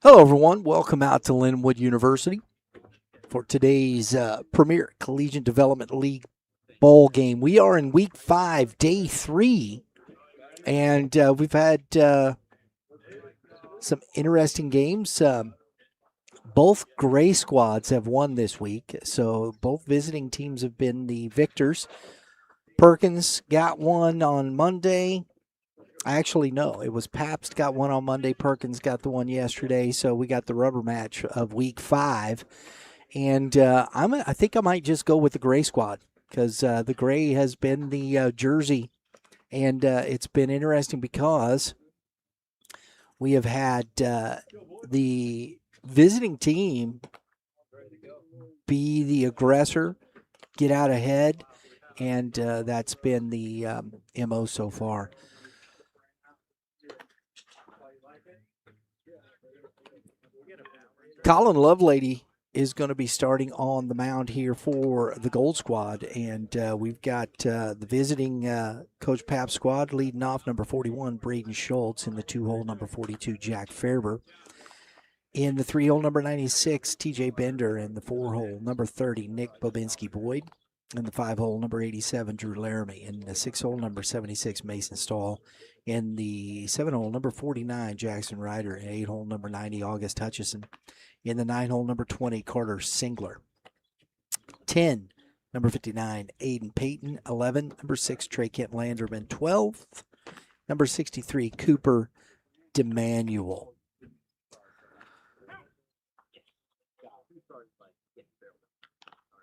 Hello, everyone. Welcome out to Lindenwood University for today's Premier Collegiate Development League bowl game. We are in Week 5, Day 3, and we've had some interesting games. Both gray squads have won this week, so both visiting teams have been the victors. Perkins got one on Monday. Actually, no, it was Pabst got one on Monday. Perkins got the one yesterday, so we got the rubber match of Week 5. And I think I might just go with the gray squad because the gray has been the jersey, and it's been interesting because we have had the visiting team be the aggressor, get out ahead, and that's been the MO so far. Colin Lovelady is going to be starting on the mound here for the Gold Squad, and we've got the visiting Coach Pap squad leading off number 41, Braden Schultz, in the 2-hole number 42, Jack Fairber. In the 3-hole number 96, TJ Bender, and the 4-hole number 30, Nick Bobinski-Boyd. In the 5-hole number 87, Drew Laramie. In the 6-hole number 76, Mason Stahl. In the 7-hole number 49, Jackson Ryder. And 8-hole number 90, August Hutchison. In the 9-hole number 20, Carter Singler. 10, number 59, Aiden Payton. 11, number 6, Trey Kent Landerman. 12, number 63, Cooper DeManuel.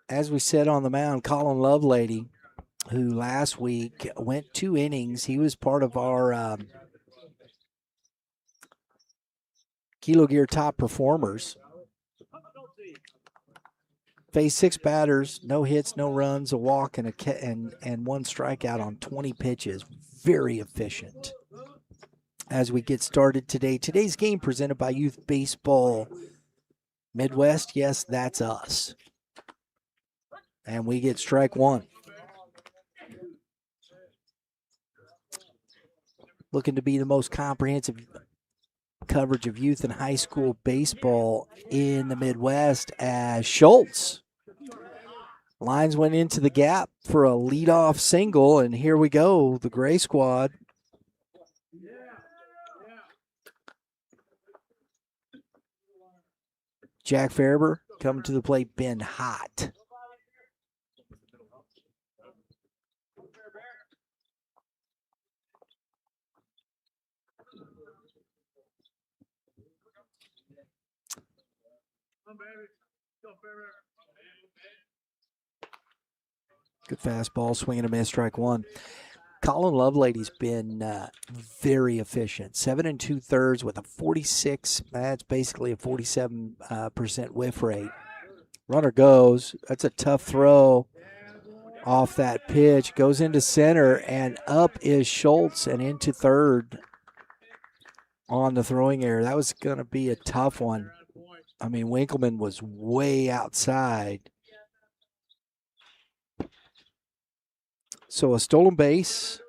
As we said on the mound, Colin Lovelady, who last week went 2 innings, he was part of our Kilo Gear top performers. Faced 6 batters, no hits, no runs, a walk, and 1 strikeout on 20 pitches. Very efficient. As we get started today, today's game presented by Youth Baseball Midwest. Yes, that's us. And we get strike 1. Looking to be the most comprehensive coverage of youth and high school baseball in the Midwest as Schultz. Lines went into the gap for a leadoff single, and here we go, the gray squad. Jack Fairber coming to the plate, been hot. Good fastball, swing and a miss, strike 1. Colin Lovelady's been very efficient. 7 2/3 with a 46. That's basically a 47% whiff rate. Runner goes. That's a tough throw off that pitch. Goes into center, and up is Schultz and into third on the throwing error. That was going to be a tough one. I mean, Winkleman was way outside. So a stolen base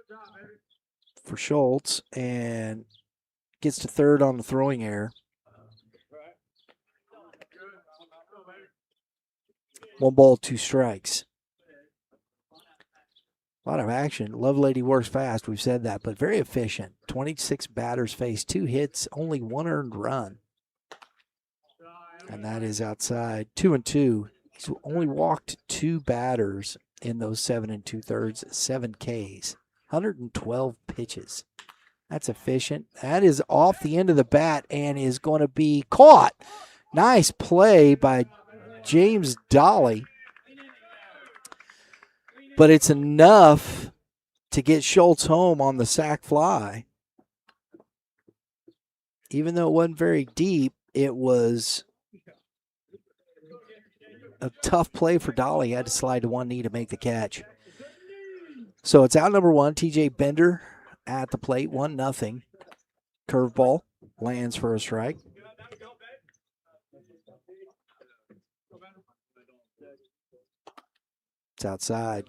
for Schultz, and gets to third on the throwing error. 1 ball, 2 strikes. A lot of action. Lovelady works fast. We've said that, but very efficient. 26 batters faced, 2 hits, only 1 earned run. And that is outside. 2-2. He's only walked 2 batters in those 7 2/3, 7 Ks, 112 pitches. That's efficient. That is off the end of the bat and is going to be caught. Nice play by James Dolly. But it's enough to get Schultz home on the sac fly. Even though it wasn't very deep, it was a tough play for Dolly. He had to slide to one knee to make the catch. So it's out number 1, TJ Bender at the plate, 1-0. Curveball lands for a strike. That's outside.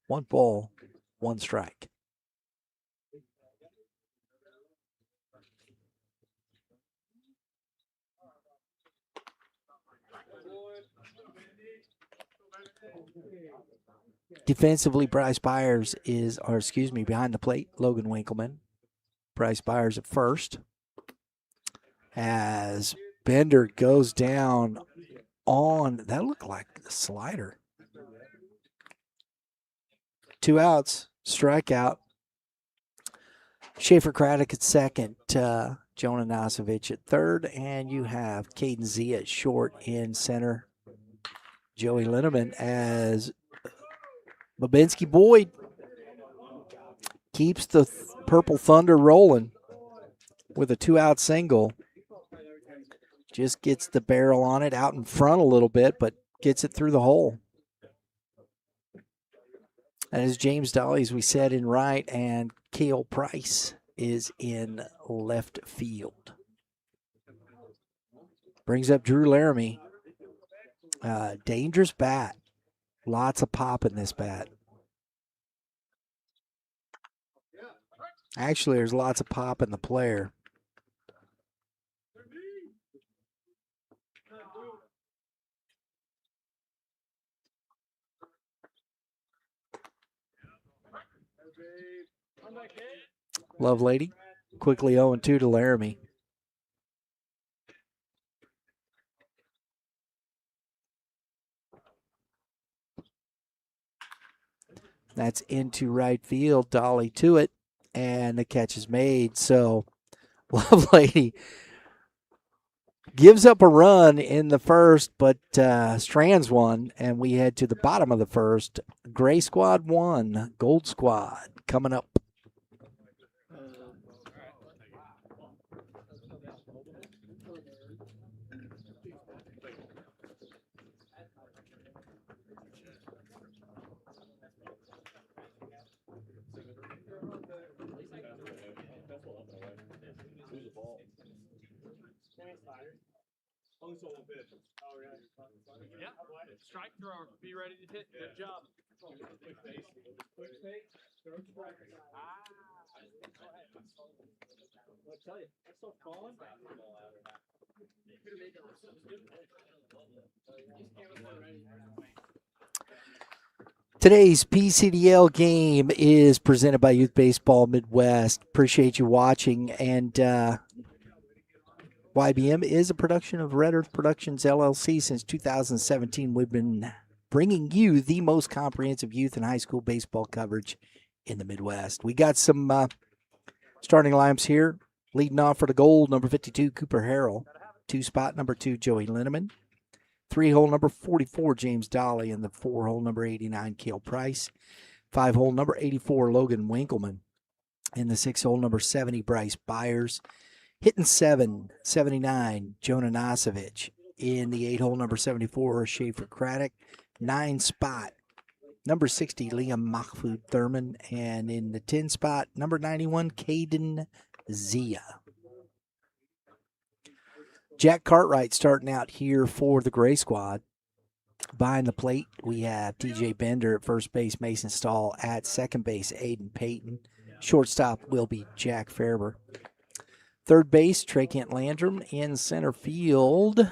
1 ball, 1 strike. Defensively, behind the plate, Logan Winkleman. Bryce Byers at first. As Bender goes down on, that looked like the slider. 2 outs, strikeout. Schaefer Craddock at second, Jonah Nosovich at third, and you have Caden Zia at short in center. Joey Linneman as Babinski Boyd keeps the Purple Thunder rolling with a 2-out single. Just gets the barrel on it out in front a little bit, but gets it through the hole. That is James Dolly, as we said, in right, and Cale Price is in left field. Brings up Drew Laramie. Dangerous bat. Lots of pop in this bat. Actually, there's lots of pop in the player. Love Lady, quickly 0-2 to Laramie. That's into right field, Dolly to it, and the catch is made. So, Love Lady gives up a run in the first, but strands one, and we head to the bottom of the first. Gray Squad 1, Gold Squad coming up. Yeah, strike thrower, be ready to hit. Good job. I'll tell you, that's so fun. Today's PCDL game is presented by Youth Baseball Midwest. Appreciate you watching. And YBM is a production of Red Earth Productions, LLC. Since 2017, we've been bringing you the most comprehensive youth and high school baseball coverage in the Midwest. We got some starting lineups here. Leading off for the gold, number 52, Cooper Harrell. 2-spot, number 2, Joey Linneman. 3-hole, number 44, James Dolly. And the 4-hole, number 89, Cale Price. 5-hole, number 84, Logan Winkleman. In the 6-hole, number 70, Bryce Byers. Hitting 79, Jonah Nosovich. In the 8-hole, number 74, Schaefer Craddock. 9-spot, number 60, Liam Mahfoud Thurman. And in the 10-spot, number 91, Caden Zia. Jack Cartwright starting out here for the Gray Squad. Behind the plate, we have TJ Bender at first base, Mason Stahl at second base, Aiden Payton. Shortstop will be Jack Farber. Third base, Trey Kent Landrum. In center field,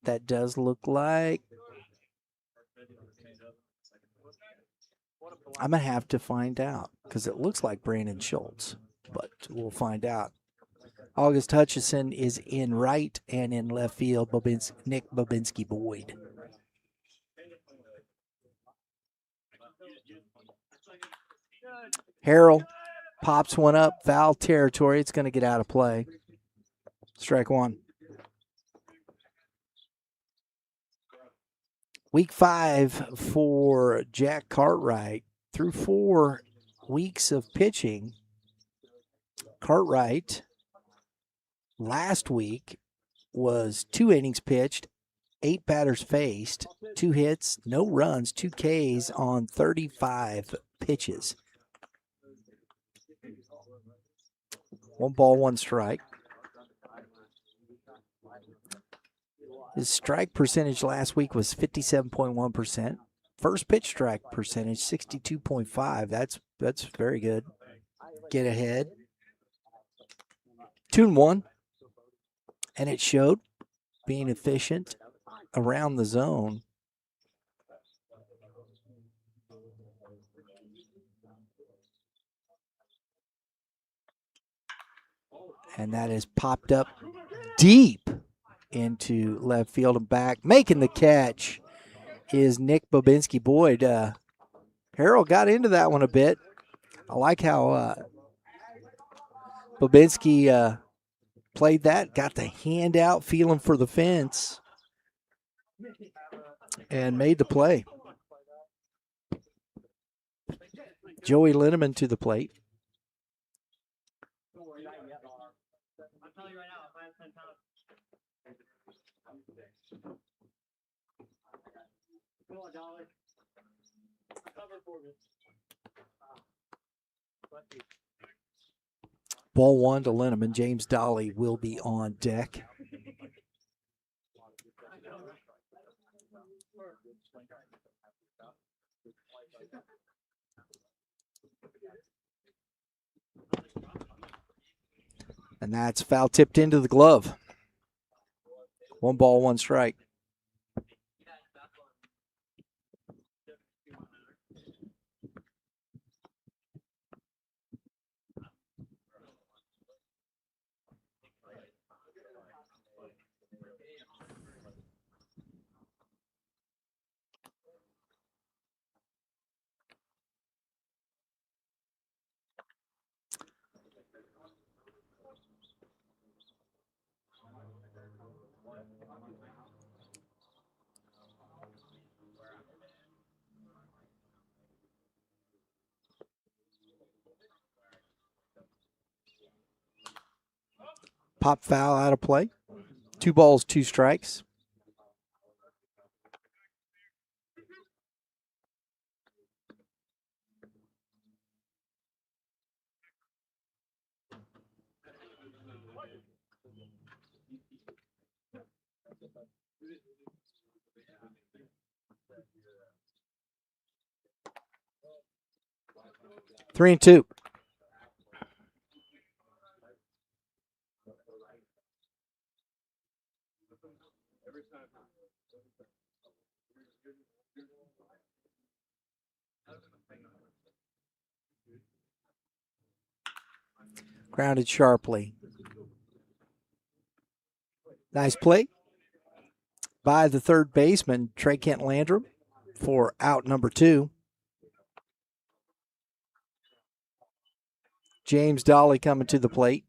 that does look like, I'm going to have to find out because it looks like Brandon Schultz, but we'll find out. August Hutchison is in right, and in left field, Nick Babinski Boyd. Harrell pops one up, foul territory. It's going to get out of play. Strike one. Week 5 for Jack Cartwright. Through 4 weeks of pitching, Cartwright last week was 2 innings pitched, 8 batters faced, 2 hits, no runs, 2 Ks on 35 pitches. 1 ball, 1 strike. His strike percentage last week was 57.1%. First pitch strike percentage 62.5. That's very good. Get ahead. 2-1. And it showed being efficient around the zone. And that has popped up deep into left field and back. Making the catch is Nick Bobinski. Boyd, Harold got into that one a bit. I like how Bobinski played that, got the hand out, feeling for the fence, and made the play. Joey Linneman to the plate. Ball one to Linneman. James Dolly will be on deck. And that's foul tipped into the glove. 1 ball, 1 strike. Pop foul out of play. 2 balls, 2 strikes. Three and two. Grounded sharply. Nice play by the third baseman, Trey Kent Landrum, for out number 2. James Dolly coming to the plate.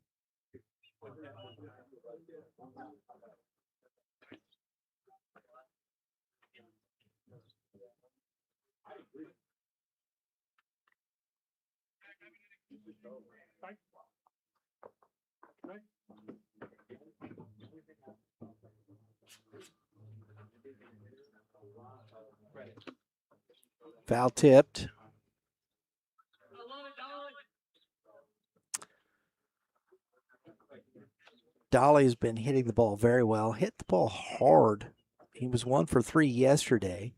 Foul tipped. Dolly has been hitting the ball very well. Hit the ball hard. He was 1 for 3 yesterday.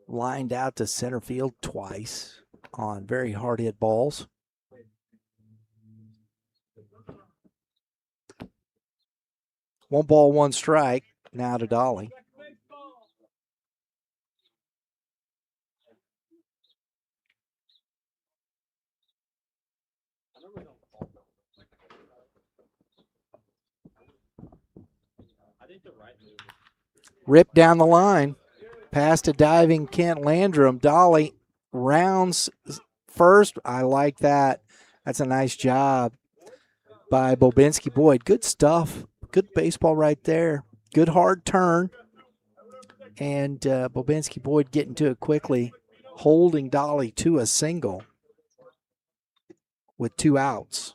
Lined out to center field twice on very hard hit balls. One ball, 1 strike. Now to Dolly. Ripped down the line. Past a diving Kent Landrum. Dolly rounds first. I like that. That's a nice job by Bobinski. Boyd, good stuff. Good baseball right there. Good hard turn. And Bobinski Boyd getting to it quickly, holding Dolly to a single with 2 outs.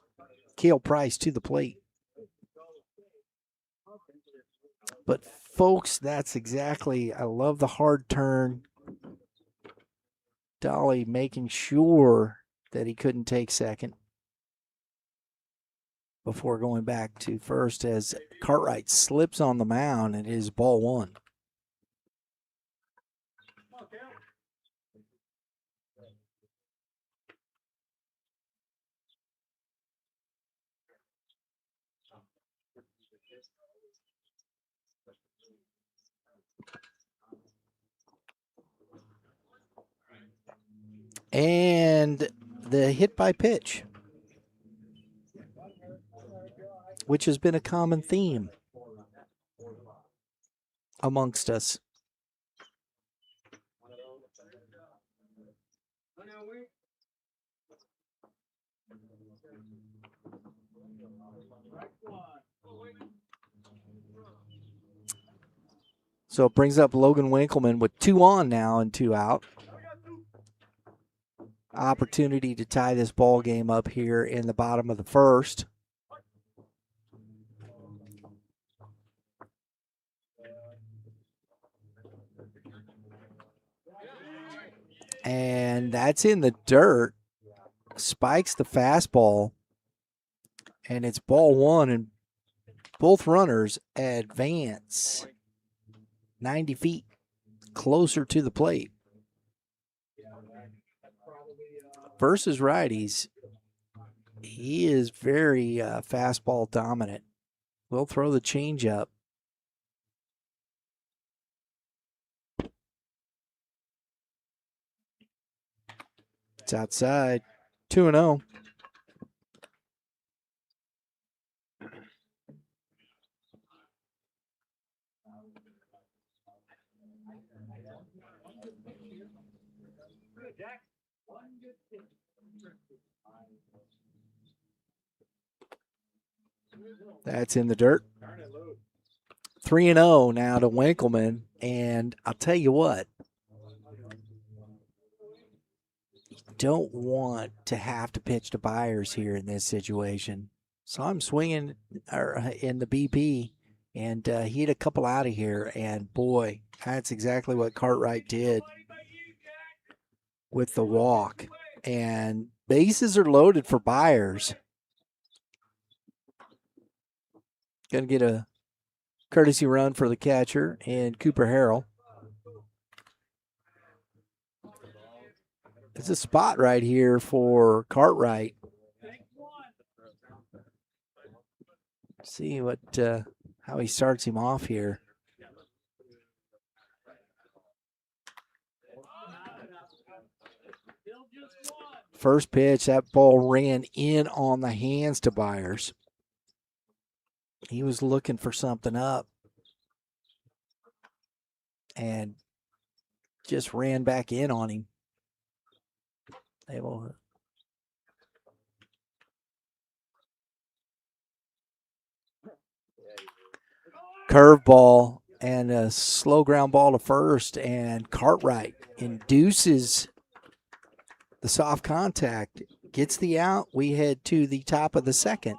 Cale Price to the plate. But folks, that's exactly, I love the hard turn. Dolly making sure that he couldn't take second. before going back to first as Cartwright slips on the mound and it is ball one. And the hit by pitch, which has been a common theme amongst us. So it brings up Logan Winkleman with 2 on now and 2 out. Opportunity to tie this ball game up here in the bottom of the first. And that's in the dirt. Spikes the fastball. And it's ball one, and both runners advance 90 feet closer to the plate. Versus righties, he is very fastball dominant. Will throw the changeup. It's outside. 2-0. That's in the dirt. 3-0 now to Winkleman. And I'll tell you what, you don't want to have to pitch to Byers here in this situation. So I'm swinging in the BP, and he had a couple out of here. And boy, that's exactly what Cartwright did with the walk. And bases are loaded for Byers. Going to get a courtesy run for the catcher and Cooper Harrell. It's a spot right here for Cartwright. See what how he starts him off here. First pitch, that ball ran in on the hands to Byers. He was looking for something up and just ran back in on him. Curveball and a slow ground ball to first, and Cartwright induces the soft contact, gets the out. We head to the top of the second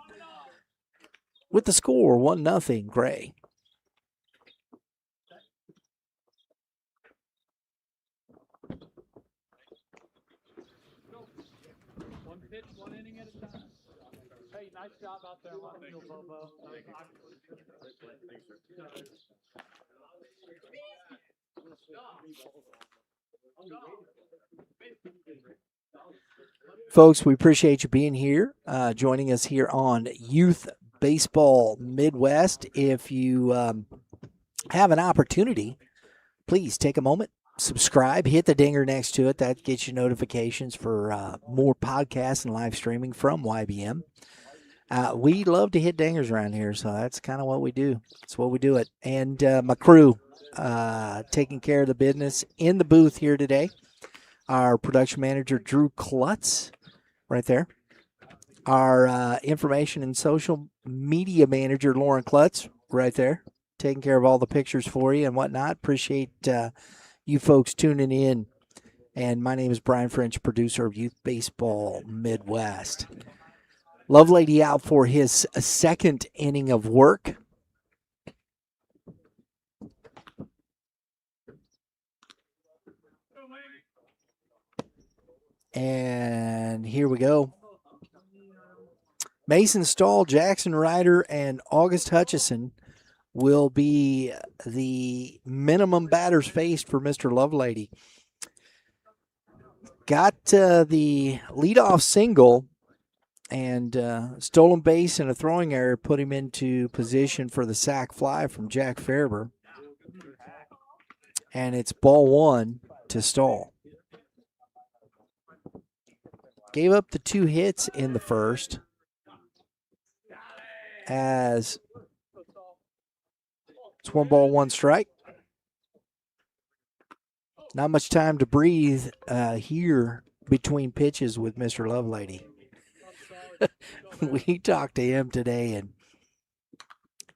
with the score 1-0 Gray. One pitch, 1 inning at a time. Hey, nice job out there on the field, Bobo. Folks, we appreciate you being here, joining us here on Youth Baseball Midwest. If you have an opportunity, please take a moment, subscribe, hit the dinger next to it. That gets you notifications for more podcasts and live streaming from YBM. We love to hit dingers around here, so that's kind of what we do. That's what we do it. And my crew taking care of the business in the booth here today. Our production manager, Drew Klutz, right there. Our information and social media manager, Lauren Klutz, right there, taking care of all the pictures for you and whatnot. Appreciate you folks tuning in. And my name is Brian French, producer of Youth Baseball Midwest. Lovelady out for his second inning of work. And here we go. Mason Stahl, Jackson Ryder, and August Hutchison will be the minimum batters faced for Mr. Lovelady. Got the leadoff single and stolen base and a throwing error put him into position for the sac fly from Jack Farber. And it's ball one to Stahl. Gave up the 2 hits in the first as it's 1 ball, 1 strike. Not much time to breathe here between pitches with Mr. Lovelady. We talked to him today, and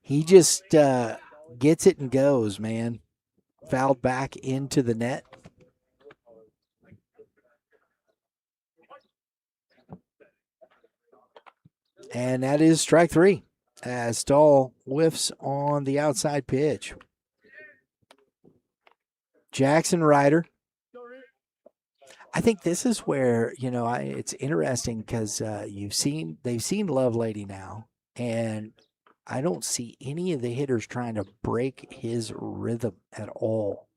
he just gets it and goes, man. Fouled back into the net. And that is strike 3 as Stahl whiffs on the outside pitch. Jackson Ryder. I think this is where, it's interesting because they've seen Lovelady now, and I don't see any of the hitters trying to break his rhythm at all.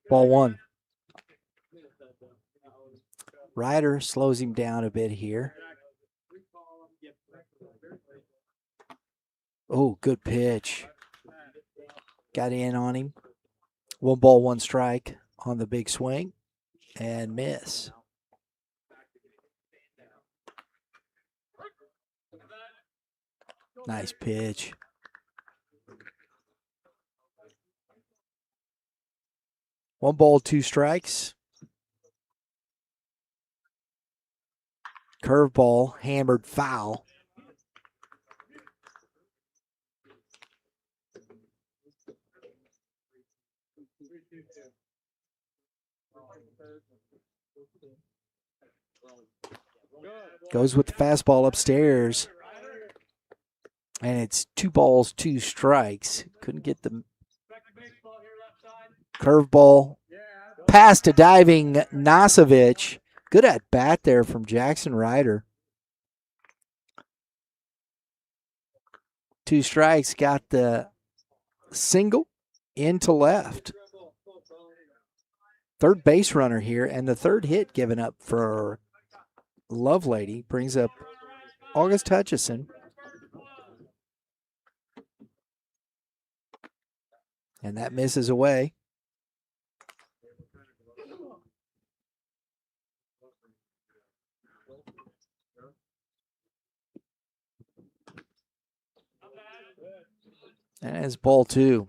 Ball 1. Ryder slows him down a bit here. Oh, good pitch. Got in on him. 1 ball, 1 strike on the big swing and miss. Nice pitch. One ball, 2 strikes. Curveball hammered foul. Goes with the fastball upstairs. And it's 2 balls, 2 strikes. Couldn't get the curveball past a diving Nosovich. Good at bat there from Jackson Ryder. 2 strikes, got the single into left. Third base runner here, and the third hit given up for Lovelady brings up August Hutchison. And that misses away. And it's ball 2.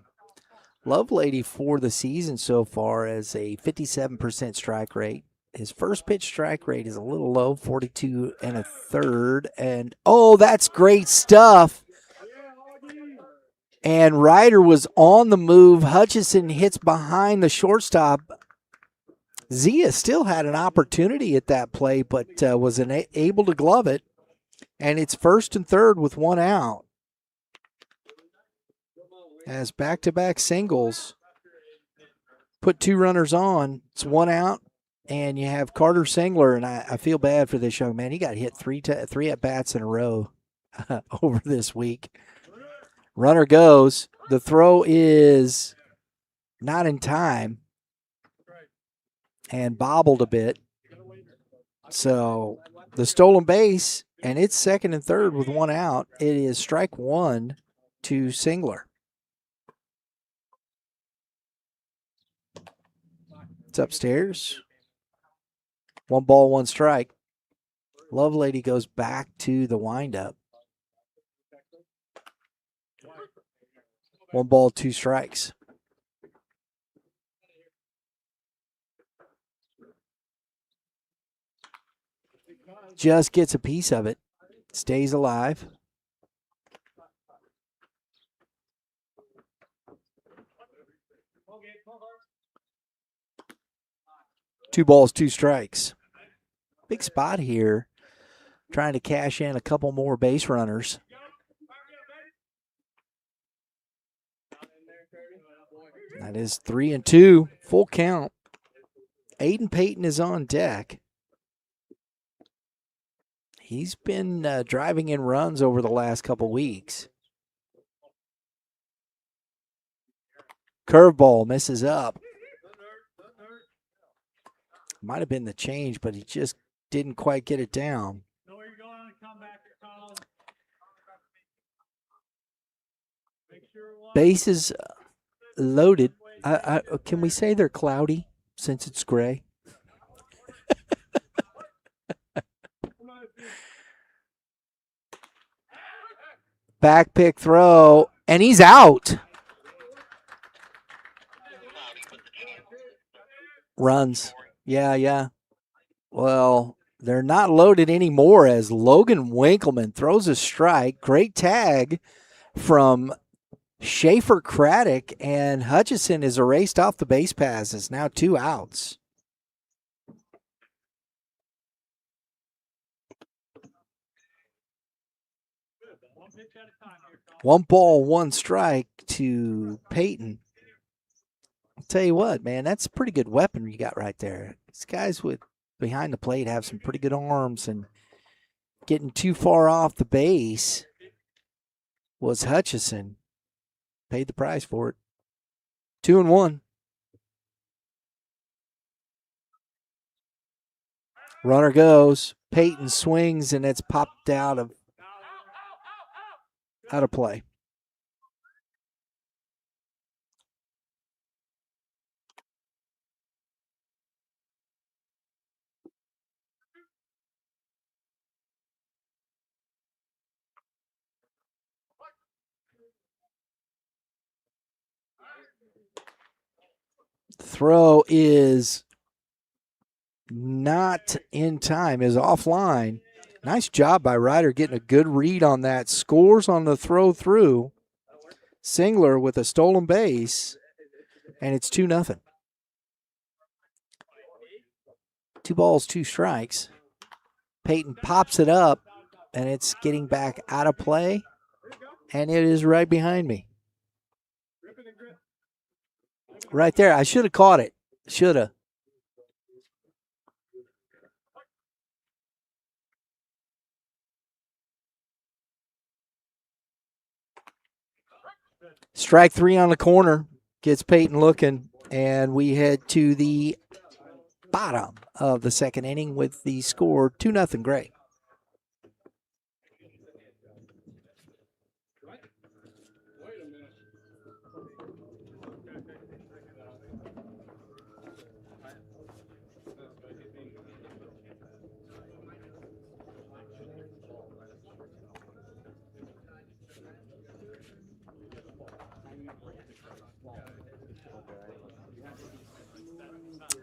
Lovelady for the season so far has a 57% strike rate. His first pitch strike rate is a little low, 42 1/3. And, oh, that's great stuff. And Ryder was on the move. Hutchison hits behind the shortstop. Zia still had an opportunity at that play, but was able to glove it. And it's 1st and 3rd with 1 out. As back-to-back singles put 2 runners on. It's 1 out, and you have Carter Singler, and I feel bad for this young man. He got hit 3 at-bats in a row over this week. Runner goes. The throw is not in time and bobbled a bit. So the stolen base, and it's 2nd and 3rd with 1 out. It is strike 1 to Singler. It's upstairs. 1 ball, 1 strike. Lovelady goes back to the windup. 1 ball, 2 strikes. Just gets a piece of it. Stays alive. Two balls, 2 strikes. Big spot here. Trying to cash in a couple more base runners. That is 3 and 2. Full count. Aiden Payton is on deck. He's been driving in runs over the last couple weeks. Curveball misses up. Might have been the change, but he just didn't quite get it down. Bases loaded. Can we say they're cloudy since it's gray? Back pick throw, and he's out. Runs. Yeah. Well, they're not loaded anymore as Logan Winkleman throws a strike. Great tag from Schaefer Craddock, and Hutchison is erased off the base pass. It's now 2 outs. One ball, one strike to Peyton. I'll tell you what, man, that's a pretty good weapon you got right there. These guys with behind the plate have some pretty good arms, and getting too far off the base was Hutchison. Paid the price for it. 2-1. Runner goes. Peyton swings, and it's popped out of play. Throw is not in time, is offline. Nice job by Ryder getting a good read on that. Scores on the throw through. Singler with a stolen base, and it's 2-0. 2 balls, 2 strikes. Peyton pops it up, and it's getting back out of play, and it is right behind me. Right there. I should have caught it. Should have. Strike 3 on the corner. Gets Peyton looking, and we head to the bottom of the second inning with the score 2-0 Gray.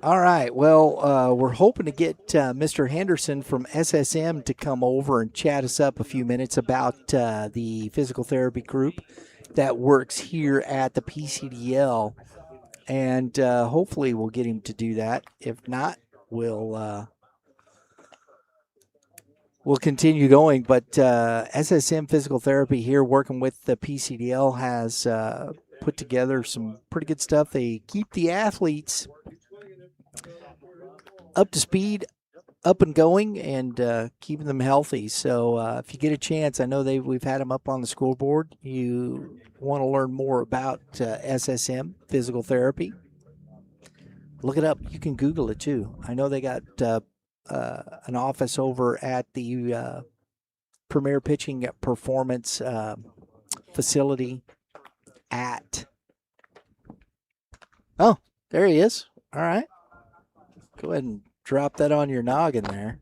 All right. Well, we're hoping to get Mr. Henderson from SSM to come over and chat us up a few minutes about the physical therapy group that works here at the PCDL. And hopefully we'll get him to do that. If not, we'll continue going. But SSM Physical Therapy here working with the PCDL has put together some pretty good stuff. They keep the athletes up to speed, up and going, and keeping them healthy. So if you get a chance, I know we've had them up on the scoreboard. You want to learn more about SSM, physical therapy, look it up. You can Google it too. I know they got an office over at the Premier Pitching Performance facility at. Oh, there he is. All right. Go ahead and drop that on your noggin there.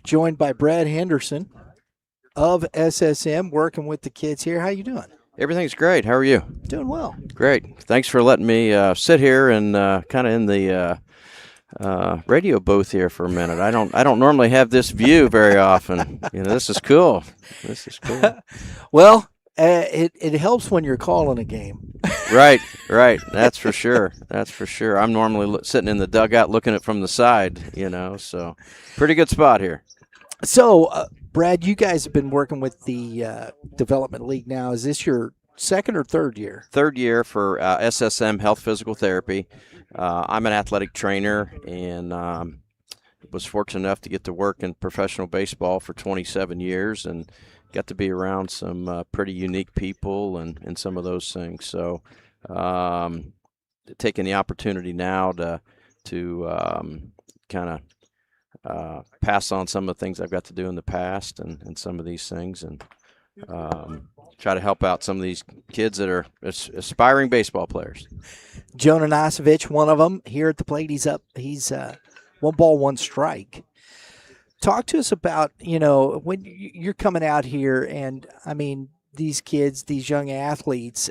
Joined by Brad Henderson of SSM, working with the kids here. How you doing? Everything's great. How are you? Doing well. Great. Thanks for letting me sit here and kind of in the radio booth here for a minute. I don't normally have this view very often. This is cool. This is cool. Well, it helps when you're calling a game. Right. That's for sure. I'm normally sitting in the dugout looking at it from the side, so pretty good spot here. So, Brad, you guys have been working with the Development League now. Is this your second or third year? Third year for SSM Health Physical Therapy. I'm an athletic trainer, and was fortunate enough to get to work in professional baseball for 27 years and got to be around some pretty unique people and some of those things. So taking the opportunity now to kind of pass on some of the things I've got to do in the past and some of these things, and try to help out some of these kids that are aspiring baseball players. Jonah Nosovich, one of them, here at the plate. He's up. He's 1 ball, 1 strike. Talk to us about, when you're coming out here, and I mean, these kids, these young athletes,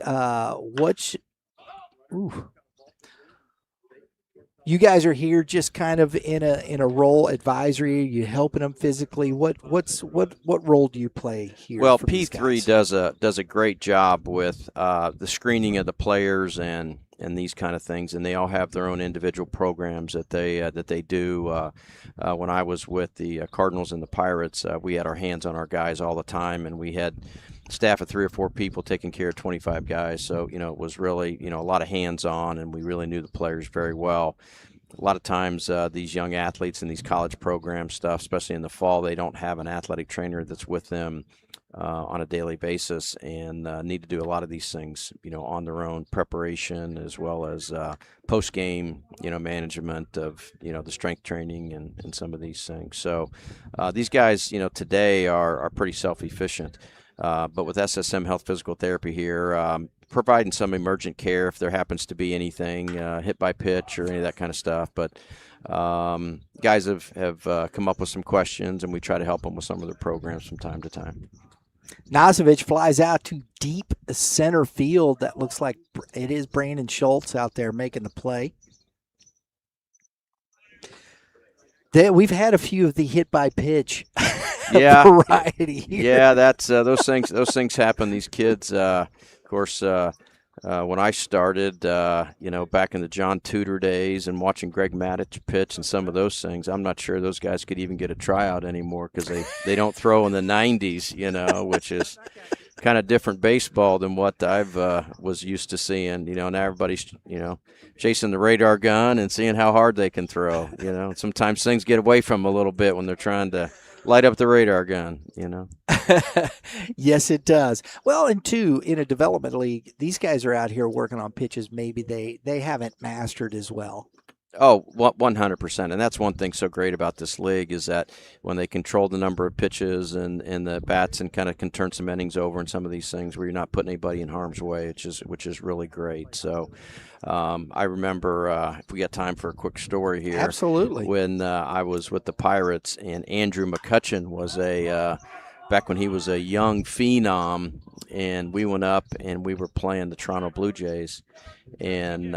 you guys are here just kind of in a role advisory. You helping them physically. What role do you play here? Well, for these P3 guys? does a great job with the screening of the players and these kind of things, and they all have their own individual programs that they do. When I was with the Cardinals and the Pirates, we had our hands on our guys all the time, and we had staff of 3 or 4 people taking care of 25 guys. So, it was really, a lot of hands-on, and we really knew the players very well. A lot of times these young athletes in these college program stuff, especially in the fall, they don't have an athletic trainer that's with them on a daily basis, and need to do a lot of these things, on their own, preparation as well as post-game, management of, the strength training and some of these things. So these guys, today are pretty self-efficient. But with SSM Health Physical Therapy here, providing some emergent care if there happens to be anything, hit by pitch or any of that kind of stuff. But guys have come up with some questions, and we try to help them with some of their programs from time to time. Nosovich flies out to deep center field. That looks like it is Brandon Schultz out there making the play. We've had a few of the hit by pitch variety here. Yeah, that's those things happen. These kids, of course, when I started, back in the John Tudor days and watching Greg Maddich pitch and some of those things, I'm not sure those guys could even get a tryout anymore because they don't throw in the 90s, which is kind of different baseball than what I've was used to seeing. Now everybody's, chasing the radar gun and seeing how hard they can throw. Sometimes things get away from them a little bit when they're trying to light up the radar gun, Yes, it does. Well, and two, in a development league, these guys are out here working on pitches maybe they haven't mastered as well. Oh, 100%. And that's one thing so great about this league is that when they control the number of pitches and the bats and kind of can turn some innings over and some of these things where you're not putting anybody in harm's way, which is really great. So I remember, if we got time for a quick story here. Absolutely. When I was with the Pirates, and Andrew McCutcheon was back when he was a young phenom, and we went up and we were playing the Toronto Blue Jays, and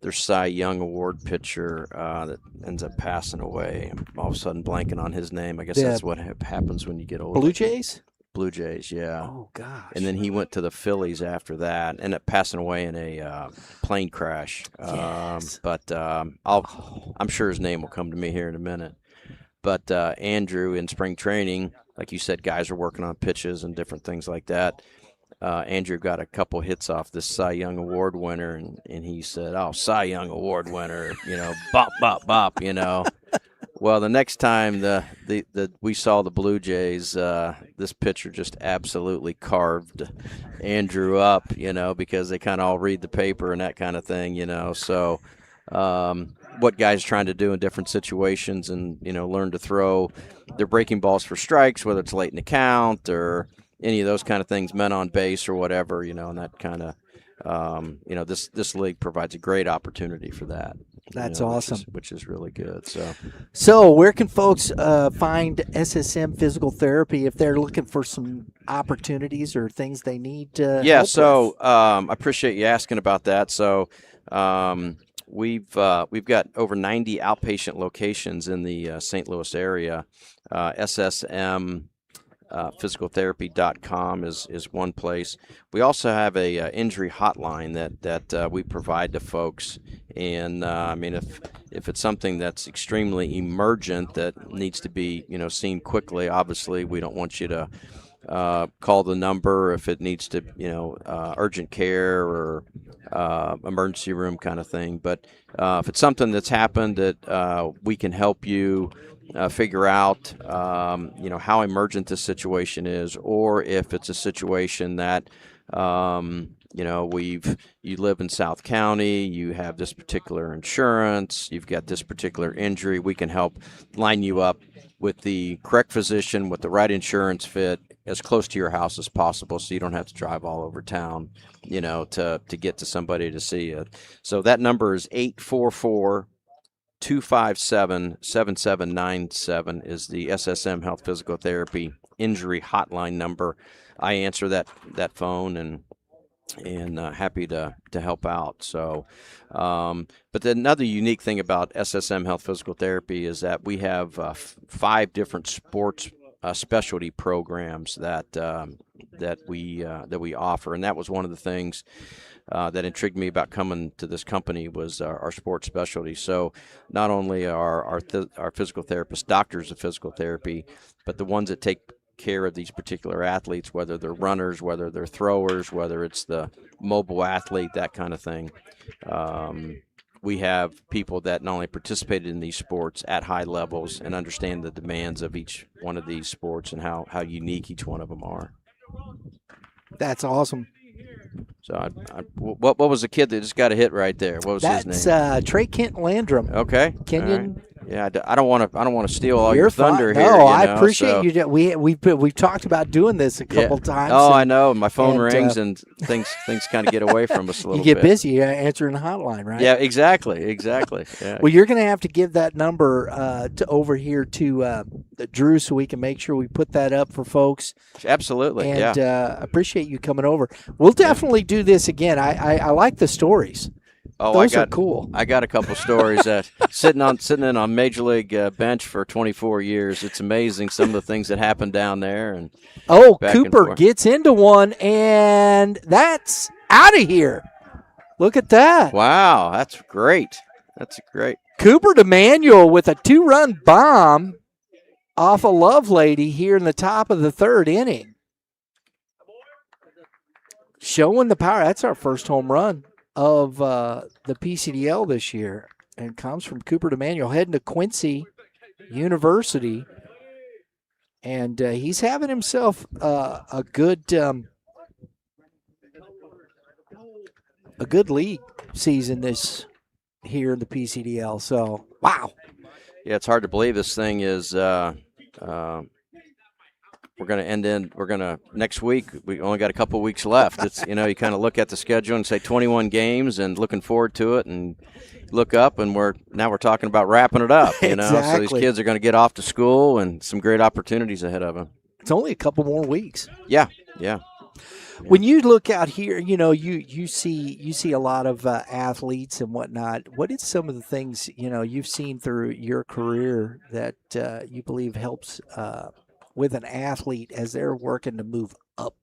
their Cy Young Award pitcher that ends up passing away. I'm all of a sudden blanking on his name. I guess that's what happens when you get older. Blue Jays? Blue Jays, yeah. Oh, gosh. And then he went to the Phillies after that, ended up passing away in a plane crash. Yes. But I'm sure his name will come to me here in a minute. But Andrew, in spring training, like you said, guys are working on pitches and different things like that. Andrew got a couple hits off this Cy Young Award winner, and he said, "Oh, Cy Young Award winner, bop, bop, bop, Well, the next time we saw the Blue Jays, this pitcher just absolutely carved Andrew up, because they kind of all read the paper and that kind of thing, So what guys trying to do in different situations and, learn to throw their breaking balls for strikes, whether it's late in the count or any of those kind of things, men on base or whatever, and that kind of, this league provides a great opportunity for that. That's awesome. Which is really good. So where can folks find SSM Physical Therapy if they're looking for some opportunities or things they need to help with? I appreciate you asking about that. So we've got over 90 outpatient locations in the St. Louis area. SSM physicaltherapy.com is one place. We also have a injury hotline that we provide to folks, and if it's something that's extremely emergent that needs to be seen quickly, obviously we don't want you to call the number if it needs to urgent care or emergency room kind of thing. But if it's something that's happened that we can help you figure out, how emergent this situation is, or if it's a situation that, you live in South County, you have this particular insurance, you've got this particular injury, we can help line you up with the correct physician with the right insurance fit as close to your house as possible, so you don't have to drive all over town, to get to somebody to see you. So that number is 844-257-7797 is the SSM Health Physical Therapy Injury Hotline number. I answer that phone and happy to help out. So, but another unique thing about SSM Health Physical Therapy is that we have 5 different sports specialty programs that we offer, and that was one of the things that intrigued me about coming to this company was our sports specialty. So not only are our physical therapists doctors of physical therapy, but the ones that take care of these particular athletes, whether they're runners, whether they're throwers, whether it's the mobile athlete, that kind of thing. We have people that not only participated in these sports at high levels and understand the demands of each one of these sports and how unique each one of them are. That's awesome. So, what was the kid that just got a hit right there? What was his name? That's Trey Kent Landrum. Okay, Kenyon. Right. Yeah, I don't want to steal all your thunder fine. here. No, I appreciate you. We've talked about doing this a couple times. Oh, I know. My phone rings and things kind of get away from us a little bit. You get busy answering the hotline, right? Yeah, exactly. Yeah. Well, you're going to have to give that number over here to Drew so we can make sure we put that up for folks. Absolutely. And appreciate you coming over. We'll definitely do this again. I like the stories. Oh, those are cool. I got a couple stories that sitting in on Major League bench for 24 years. It's amazing some of the things that happen down there. And Cooper gets into one, and that's out of here. Look at that! Wow, that's great. That's great. Cooper DeManuel with a 2-run bomb off a Lovelady here in the top of the 3rd inning, showing the power. That's our first home run of the PCDL this year, and comes from Cooper DeManuel heading to Quincy University, and he's having himself a good league season this here in the PCDL. So wow, yeah, it's hard to believe this thing is. We're going to next week. We only got a couple weeks left. It's, you kind of look at the schedule and say 21 games and looking forward to it, and look up and we're talking about wrapping it up, Exactly. So these kids are going to get off to school and some great opportunities ahead of them. It's only a couple more weeks. Yeah. When you look out here, you see a lot of athletes and whatnot. What is some of the things, you've seen through your career that you believe helps with an athlete as they're working to move up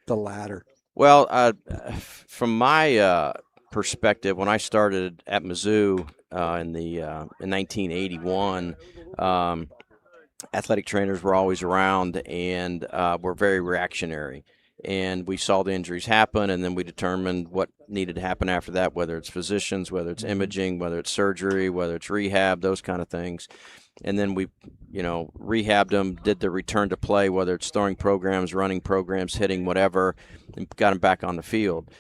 the ladder? Well, from my perspective, when I started at Mizzou in 1981, athletic trainers were always around and were very reactionary. And we saw the injuries happen, and then we determined what needed to happen after that, whether it's physicians, whether it's imaging, whether it's surgery, whether it's rehab, those kind of things. And then we, rehabbed them, did the return to play, whether it's throwing programs, running programs, hitting, whatever, and got them back on the field.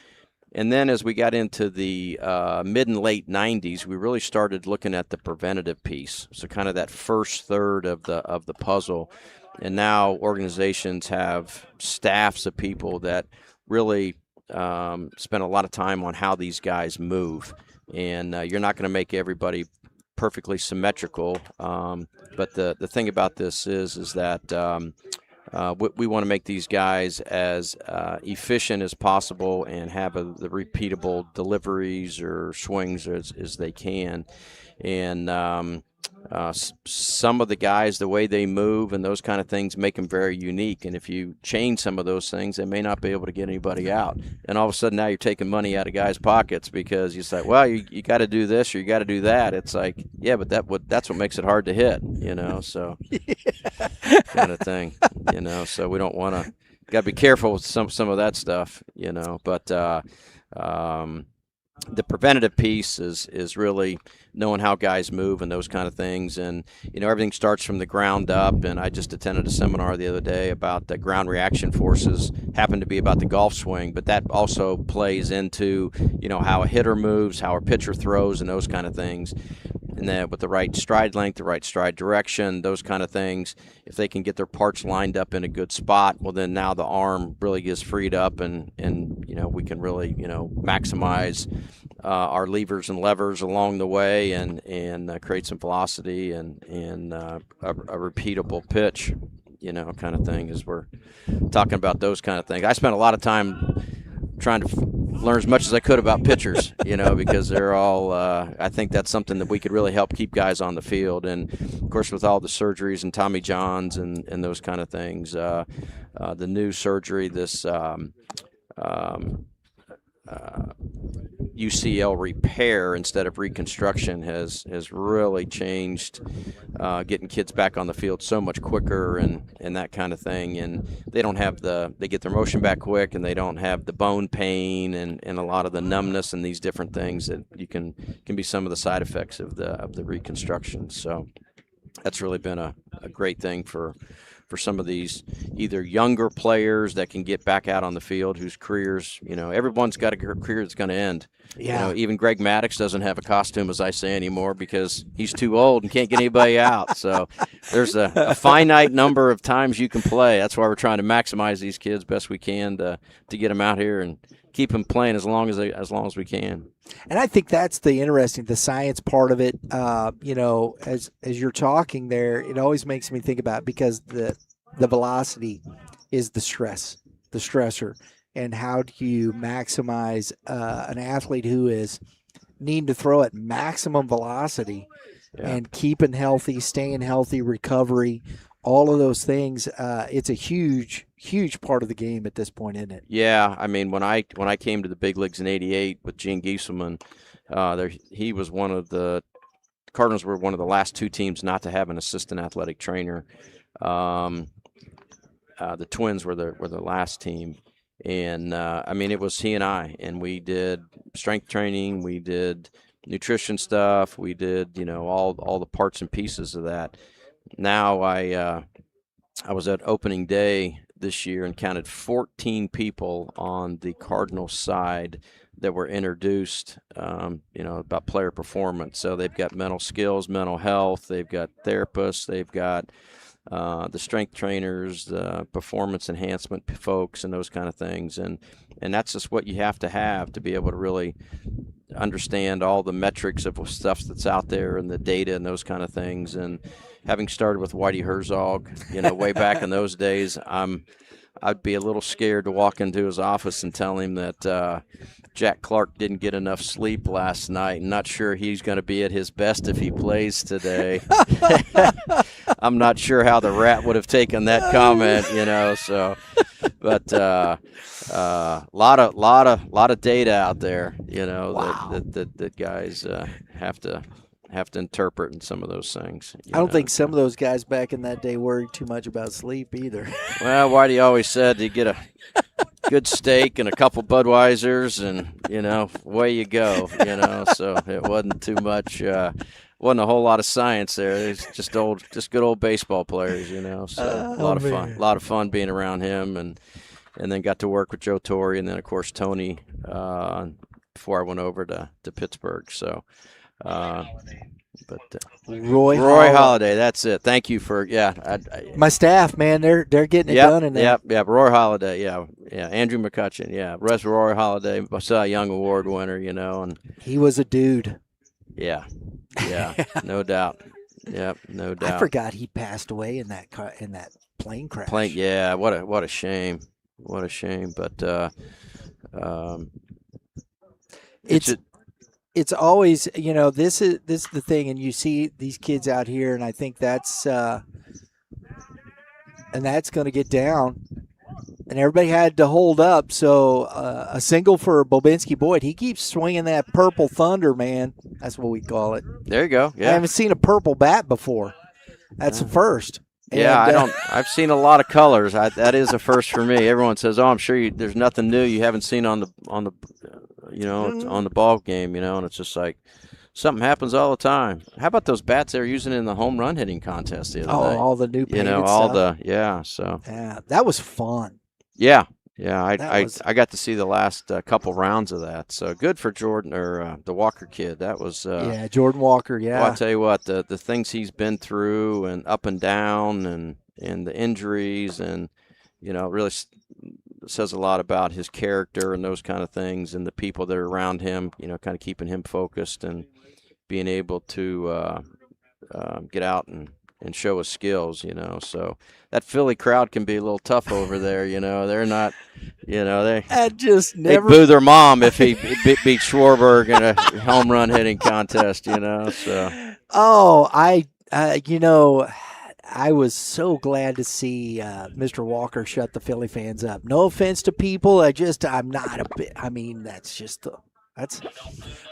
And then as we got into the mid and late 90s, we really started looking at the preventative piece, so kind of that first third of the puzzle. And now organizations have staffs of people that really spend a lot of time on how these guys move. And you're not going to make everybody perfectly symmetrical. But the thing about this is that we want to make these guys as efficient as possible and have the repeatable deliveries or swings as they can. And some of the guys, the way they move and those kind of things make them very unique. And if you change some of those things, they may not be able to get anybody out. And all of a sudden now you're taking money out of guys' pockets because you say, well, you got to do this or you got to do that. It's like, yeah, but that's what makes it hard to hit, so kind of thing, so we don't want to, got to be careful with some of that stuff, but the preventative piece is really knowing how guys move and those kind of things. And, everything starts from the ground up. And I just attended a seminar the other day about the ground reaction forces, happened to be about the golf swing, but that also plays into, how a hitter moves, how a pitcher throws, and those kind of things. And then with the right stride length, the right stride direction, those kind of things, if they can get their parts lined up in a good spot, well, then now the arm really gets freed up, and we can really, maximize our levers and levers along the way, and create some velocity and a repeatable pitch, kind of thing, as we're talking about those kind of things. I spent a lot of time trying to learn as much as I could about pitchers, because they're all, I think that's something that we could really help keep guys on the field. And, of course, with all the surgeries and Tommy Johns and those kind of things, the new surgery, this UCL repair instead of reconstruction has really changed getting kids back on the field so much quicker and that kind of thing. And they don't have they get their motion back quick, and they don't have the bone pain and a lot of the numbness and these different things that can be some of the side effects of the reconstruction. So that's really been a great thing for some of these either younger players that can get back out on the field whose careers, everyone's got a career that's going to end. Yeah. Even Greg Maddox doesn't have a costume, as I say, anymore because he's too old and can't get anybody out. So there's a finite number of times you can play. That's why we're trying to maximize these kids best we can to get them out here and keep them playing as long as we can. And I think that's the science part of it. As you're talking there, it always makes me think about, because the velocity is the stressor, and how do you maximize an athlete who is needing to throw at maximum velocity and keeping healthy, staying healthy, recovery, all of those things. It's a huge part of the game at this point, isn't it? Yeah, I mean, when I came to the big leagues in '88 with Gene Gieselman, he was the Cardinals were one of the last two teams not to have an assistant athletic trainer. The Twins were the last team, and it was he and I, and we did strength training, we did nutrition stuff, we did all the parts and pieces of that. Now I was at opening day this year and counted 14 people on the Cardinals side that were introduced, about player performance. So they've got mental skills, mental health, they've got therapists, they've got the strength trainers, the performance enhancement folks, and those kind of things. And that's just what you have to be able to really understand all the metrics of stuff that's out there and the data and those kind of things. And having started with Whitey Herzog, way back in those days, I'd be a little scared to walk into his office and tell him that Jack Clark didn't get enough sleep last night. Not sure he's going to be at his best if he plays today. I'm not sure how the Rat would have taken that comment, So, but lot of data out there, Wow. that guys have to interpret in some of those things. I don't think some of those guys back in that day worried too much about sleep either. Well, Whitey always said you get a good steak and a couple Budweisers, and away you go. So it wasn't too much. Wasn't a whole lot of science there. It's just good old baseball players. So a lot of fun being around him, and then got to work with Joe Torre, and then of course Tony before I went over to Pittsburgh. So. Roy Halladay, that's it. Thank you for my staff, man. They're getting it done in there. Yep. Roy Halladay, yeah. Andrew McCutcheon, yeah. Roy Halladay, Cy Young Award winner, and he was a dude. Yeah, no doubt. Yep, no doubt. I forgot he passed away in that plane crash. What a shame. What a shame. But it's always, this is the thing, and you see these kids out here, and I think that's going to get down, and everybody had to hold up. So a single for Bobinski Boyd. He keeps swinging that purple thunder, man. That's what we call it. There you go. Yeah. I haven't seen a purple bat before. That's the first. Yeah, and, I've seen a lot of colors. That is a first for me. Everyone says, "Oh, I'm sure there's nothing new you haven't seen on the on the ball game, and it's just like something happens all the time. How about those bats they were using in the home run hitting contest the other day? all the new painted all stuff. Yeah, that was fun. Yeah. Yeah, I got to see the last couple rounds of that. So good for Jordan or the Walker kid. That was Jordan Walker. Yeah, well, I tell you what, the things he's been through and up and down and the injuries and really says a lot about his character and those kind of things and the people that are around him. Kind of keeping him focused and being able to get out and show his skills, So that Philly crowd can be a little tough over there, They're not, I just they never boo their mom if he beat Schwarberg in a home run hitting contest, So Oh, I was so glad to see Mr. Walker shut the Philly fans up. No offense to people, I'm not a bit. I mean,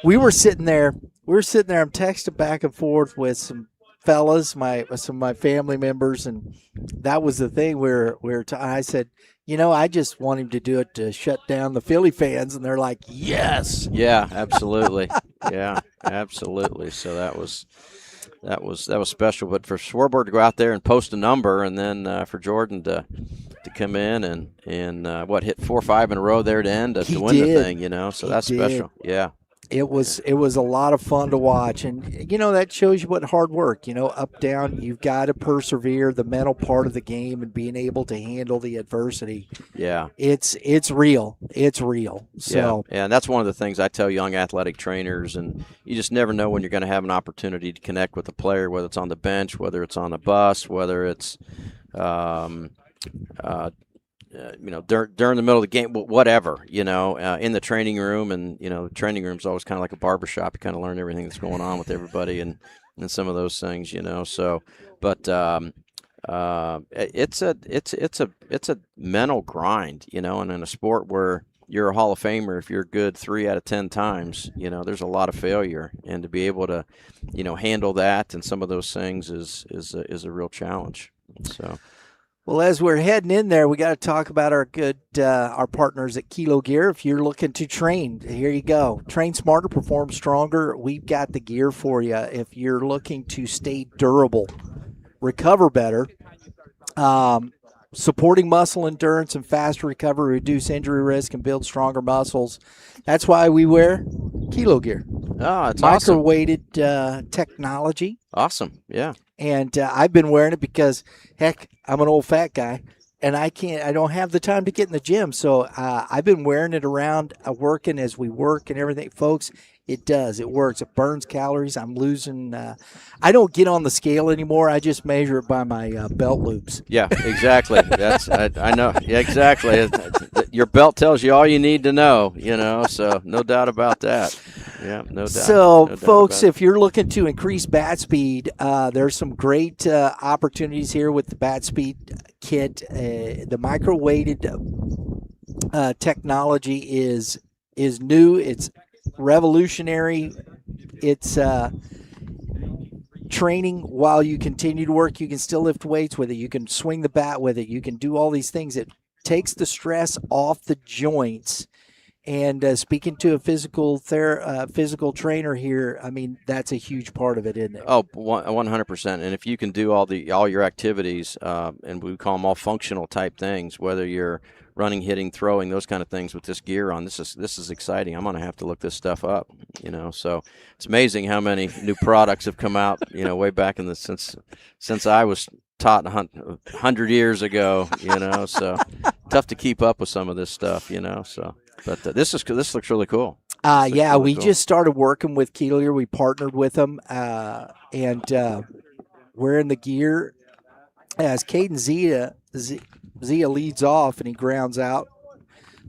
we were sitting there. I'm texting back and forth with some fellas, some of my family members, and that was the thing where I said, I just want him to do it to shut down the Philly fans, and they're like, yes. Yeah, absolutely. Yeah, absolutely. So that was special. But for Schwarber to go out there and post a number, and then for Jordan to come in and hit 4 or 5 in a row there to end to win the thing, So that's special. Yeah. It was a lot of fun to watch, and that shows you what hard work. Up down, you've got to persevere. The mental part of the game and being able to handle the adversity. Yeah, it's real. It's real. So yeah, and that's one of the things I tell young athletic trainers. And you just never know when you're going to have an opportunity to connect with a player, whether it's on the bench, whether it's on the bus, whether it's during the middle of the game, whatever, in the training room. And, the training room's always kind of like a barbershop. You kind of learn everything that's going on with everybody and some of those things, So, but it's a mental grind, and in a sport where you're a Hall of Famer, if you're good 3 out of 10 times, there's a lot of failure. And to be able to, handle that and some of those things is a real challenge. So. Well, as we're heading in there, we got to talk about our partners at Kilo Gear. If you're looking to train, here you go. Train smarter, perform stronger. We've got the gear for you. If you're looking to stay durable, recover better, supporting muscle endurance and faster recovery, reduce injury risk, and build stronger muscles. That's why we wear Kilo Gear. Oh, it's micro-weighted awesome. Technology. Awesome, yeah. And I've been wearing it because, heck, I'm an old fat guy, and I don't have the time to get in the gym. So I've been wearing it around working as we work and everything. Folks, it does. It works. It burns calories. I'm losing. I don't get on the scale anymore. I just measure it by my belt loops. Yeah, exactly. I know. Yeah, exactly. Your belt tells you all you need to know, so no doubt about that. Yeah, no doubt. So, no doubt folks, if you're looking to increase bat speed, there's some great opportunities here with the bat speed kit. The micro-weighted technology is new. It's revolutionary. It's training while you continue to work. You can still lift weights with it. You can swing the bat with it. You can do all these things. It takes the stress off the joints. And speaking to a physical trainer here, I mean, that's a huge part of it, isn't it? Oh, 100%. And if you can do all your activities, and we call them all functional type things, whether you're running, hitting, throwing, those kind of things with this gear on, this is exciting. I'm going to have to look this stuff up, So it's amazing how many new products have come out, way back since I was taught 100 years ago, So tough to keep up with some of this stuff, So. But this looks really cool. We just started working with Kilo. We partnered with them, and wearing the gear as Caden Zia leads off and he grounds out.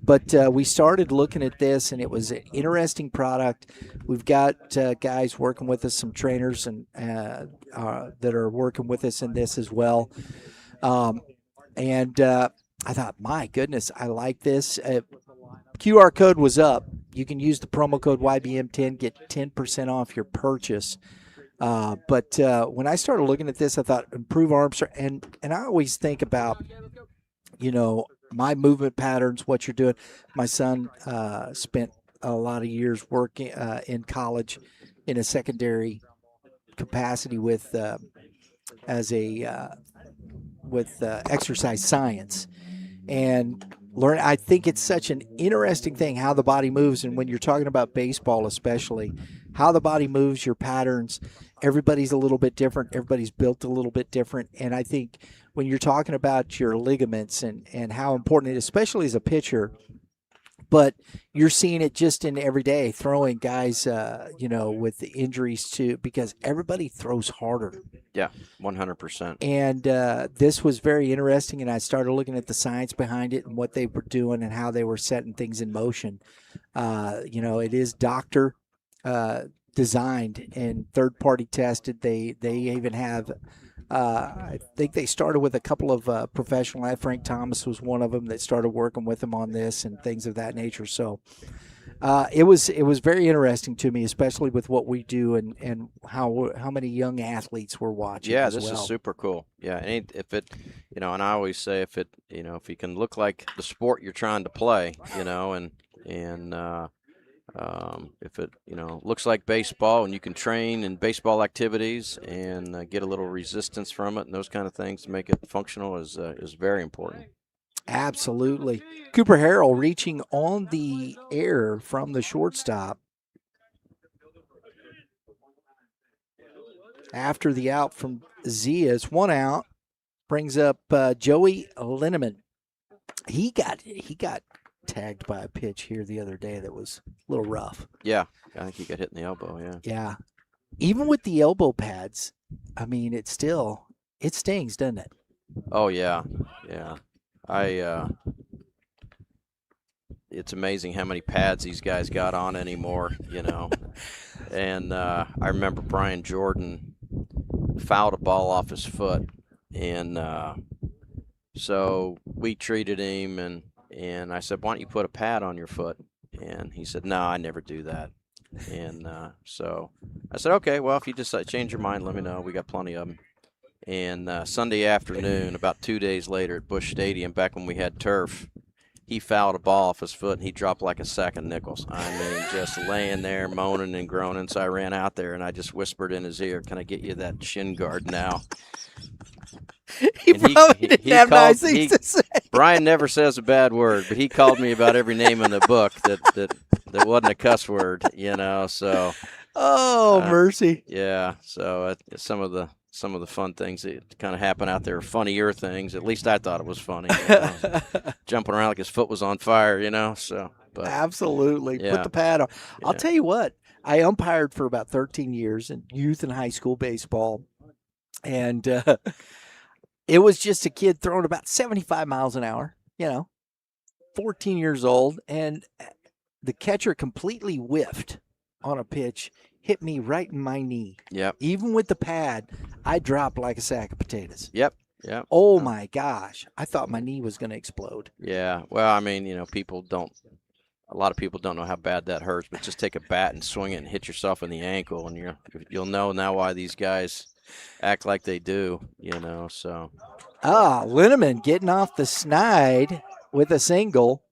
But we started looking at this, and it was an interesting product. We've got guys working with us, some trainers and that are working with us in this as well. And I thought, my goodness, I like this. QR code was up. You can use the promo code YBM10, get 10% off your purchase. But when I started looking at this, I thought improve arm strength. And I always think about, my movement patterns, what you're doing. My son spent a lot of years working in college in a secondary capacity with as a with exercise science and learn. I think it's such an interesting thing how the body moves, and when you're talking about baseball, especially how the body moves, your patterns. Everybody's a little bit different. Everybody's built a little bit different, and I think when you're talking about your ligaments and how important it is, especially as a pitcher. But you're seeing it just in every day throwing guys, with the injuries too, because everybody throws harder. Yeah, 100%. And this was very interesting, and I started looking at the science behind it and what they were doing and how they were setting things in motion. It is doctor designed and third-party tested. They even have I think they started with a couple of professional. Frank Thomas was one of them that started working with them on this and things of that nature. So it was very interesting to me, especially with what we do and how many young athletes we're watching. Yeah, as this well. is super cool. Yeah, and if it, and I always say if you can look like the sport you're trying to play, and if it looks like baseball and you can train in baseball activities and get a little resistance from it and those kind of things to make it functional is very important. Absolutely. Cooper Harrell reaching on the air from the shortstop after the out from Zia. It's 1 out. Brings up Joey Linneman. He got tagged by a pitch here the other day that was a little rough. Yeah, I think he got hit in the elbow, yeah. Yeah. Even with the elbow pads, I mean, it stings, doesn't it? Oh, yeah, yeah. It's amazing how many pads these guys got on anymore, And I remember Brian Jordan fouled a ball off his foot, and so we treated him, and I said, why don't you put a pad on your foot? And he said, no, I never do that. And so I said, okay, well, if you decide change your mind, let me know. We got plenty of them. And Sunday afternoon, about 2 days later at Busch Stadium, back when we had turf, he fouled a ball off his foot, and he dropped like a sack of nickels. I mean, just laying there, moaning and groaning. So I ran out there, and I just whispered in his ear, can I get you that shin guard now? He probably didn't have nice things to say. Brian never says a bad word, but he called me about every name in the book that wasn't a cuss word, so. Oh, mercy. Yeah, so some of the fun things that kind of happen out there, funnier things. At least I thought it was funny. Jumping around like his foot was on fire, so. But, absolutely. Yeah. Put the pad on. I'll tell you what, I umpired for about 13 years in youth and high school baseball, and it was just a kid throwing about 75 miles an hour, 14 years old, and the catcher completely whiffed on a pitch, hit me right in my knee. Yep. Even with the pad, I dropped like a sack of potatoes. Yep. Oh, my gosh. I thought my knee was going to explode. Yeah. Well, I mean, a lot of people don't know how bad that hurts, but just take a bat and swing it and hit yourself in the ankle, and you'll know now why these guys act like they do, so. Linneman getting off the snide with a single.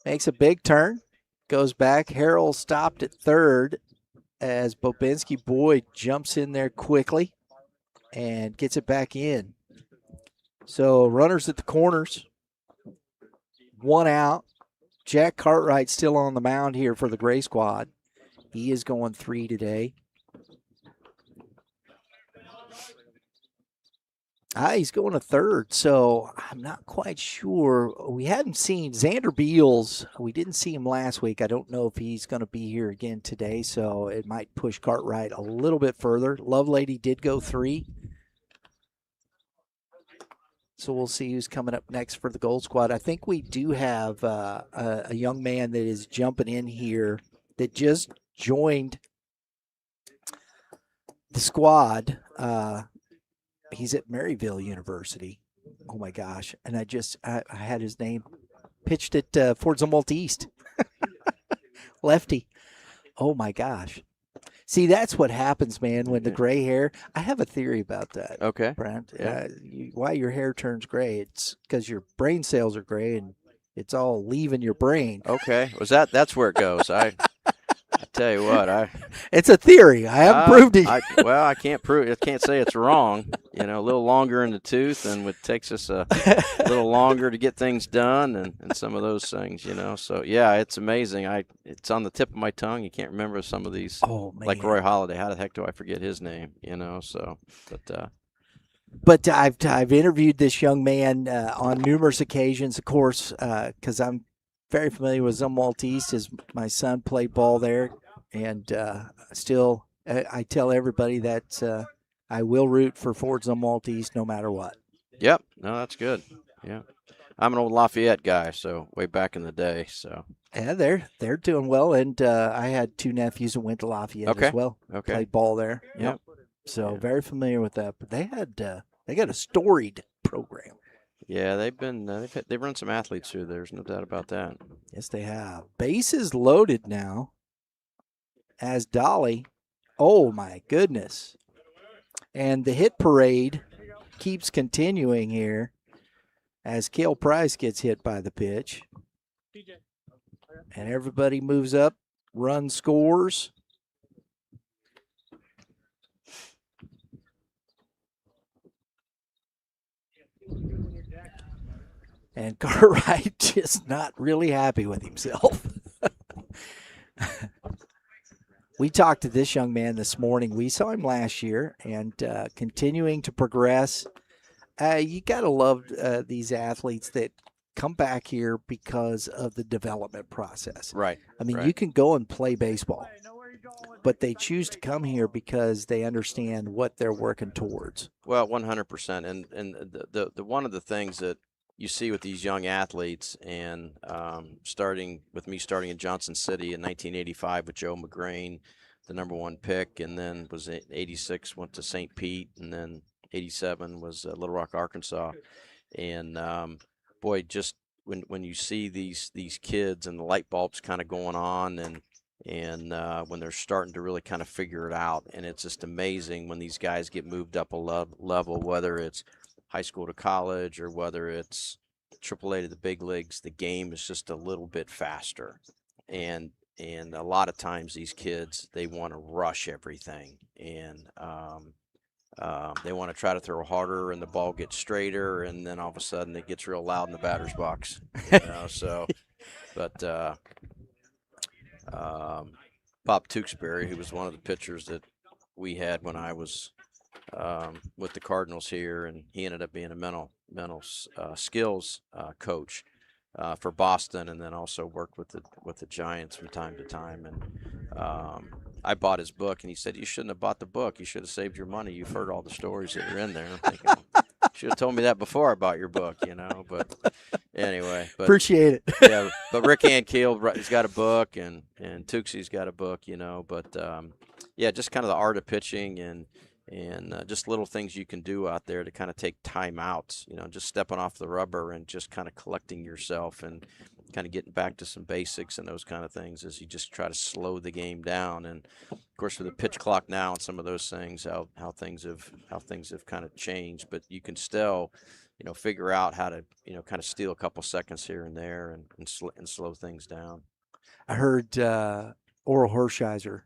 Makes a big turn. Goes back. Harrell stopped at third as Bobinski Boyd jumps in there quickly and gets it back in. So runners at the corners. 1 out. Jack Cartwright still on the mound here for the Gray Squad. He is going 3 today. He's going to third, so I'm not quite sure. We hadn't seen Xander Beals. We didn't see him last week. I don't know if he's going to be here again today, so it might push Cartwright a little bit further. Lovelady did go 3. So we'll see who's coming up next for the Gold Squad. I think we do have a young man that is jumping in here that just joined the squad. He's at Maryville University. Oh, my gosh. And I had his name. Pitched at Fort Zumwalt East. Lefty. Oh, my gosh. See, that's what happens, man, when the gray hair. I have a theory about that. Okay. Brent. Yeah. Why your hair turns gray. It's because your brain cells are gray and It's all leaving your brain. Okay, that's where it goes. I tell you what, It's a theory. I haven't proved it. I can't prove. I can't say it's wrong. You know, a little longer in the tooth, and it takes us a little longer to get things done, and some of those things. You know, so yeah, it's amazing. It's on the tip of my tongue. You can't remember some of these. Oh man, like Roy Halladay. How the heck do I forget his name? You know, so But I've interviewed this young man on numerous occasions, of course, because I'm very familiar with Zumwalt East, as my son played ball there, and still I tell everybody that I will root for Fort Zumwalt East no matter what. Yep, no, that's good. Yeah, I'm an old Lafayette guy, so way back in the day. So yeah, they're doing well, and I had two nephews that went to Lafayette as well. Okay, played ball there. Yep. So very familiar with that. But they got a storied program. Yeah, they've run some athletes through there. There's no doubt about that. Yes, they have. Bases loaded now. As Dolly, oh my goodness. And the hit parade keeps continuing here as Cale Price gets hit by the pitch. And everybody moves up, run scores. And Cartwright just not really happy with himself. We talked to this young man this morning. We saw him last year and continuing to progress. You got to love these athletes that come back here because of the development process. Right. I mean, right. You can go and play baseball, but they choose to come here because they understand what they're working towards. Well, 100%. And the one of the things that you see with these young athletes, and starting in Johnson City in 1985 with Joe McGrain, the #1 pick, and then was 86 went to St. Pete, and then 87 was Little Rock, Arkansas, and boy, just when you see these kids and the light bulbs kind of going on, and when they're starting to really kind of figure it out, and it's just amazing when these guys get moved up a level, whether it's high school to college or whether it's AAA to the big leagues, the game is just a little bit faster. And a lot of times these kids, they want to rush everything, and they want to try to throw harder, and the ball gets straighter, and then all of a sudden it gets real loud in the batter's box. You know, so, but Bob Tewksbury, who was one of the pitchers that we had when I was with the Cardinals here, and he ended up being a mental skills coach for Boston, and then also worked with the Giants from time to time. And I bought his book, and he said, "You shouldn't have bought the book. You should have saved your money. You've heard all the stories that are in there." I'm thinking, should have told me that before I bought your book, you know. But anyway, Appreciate it. Yeah, but Rick Ankiel, he's got a book, and Tuxie's got a book, you know. But yeah, just kind of the art of pitching, and just little things you can do out there to kind of take time outs, you know, just stepping off the rubber and just kind of collecting yourself and kind of getting back to some basics and those kind of things as you just try to slow the game down. And of course, with the pitch clock now and some of those things, how things have kind of changed, but you can still, you know, figure out how to, you know, kind of steal a couple seconds here and there and slow things down. I heard Oral Hershiser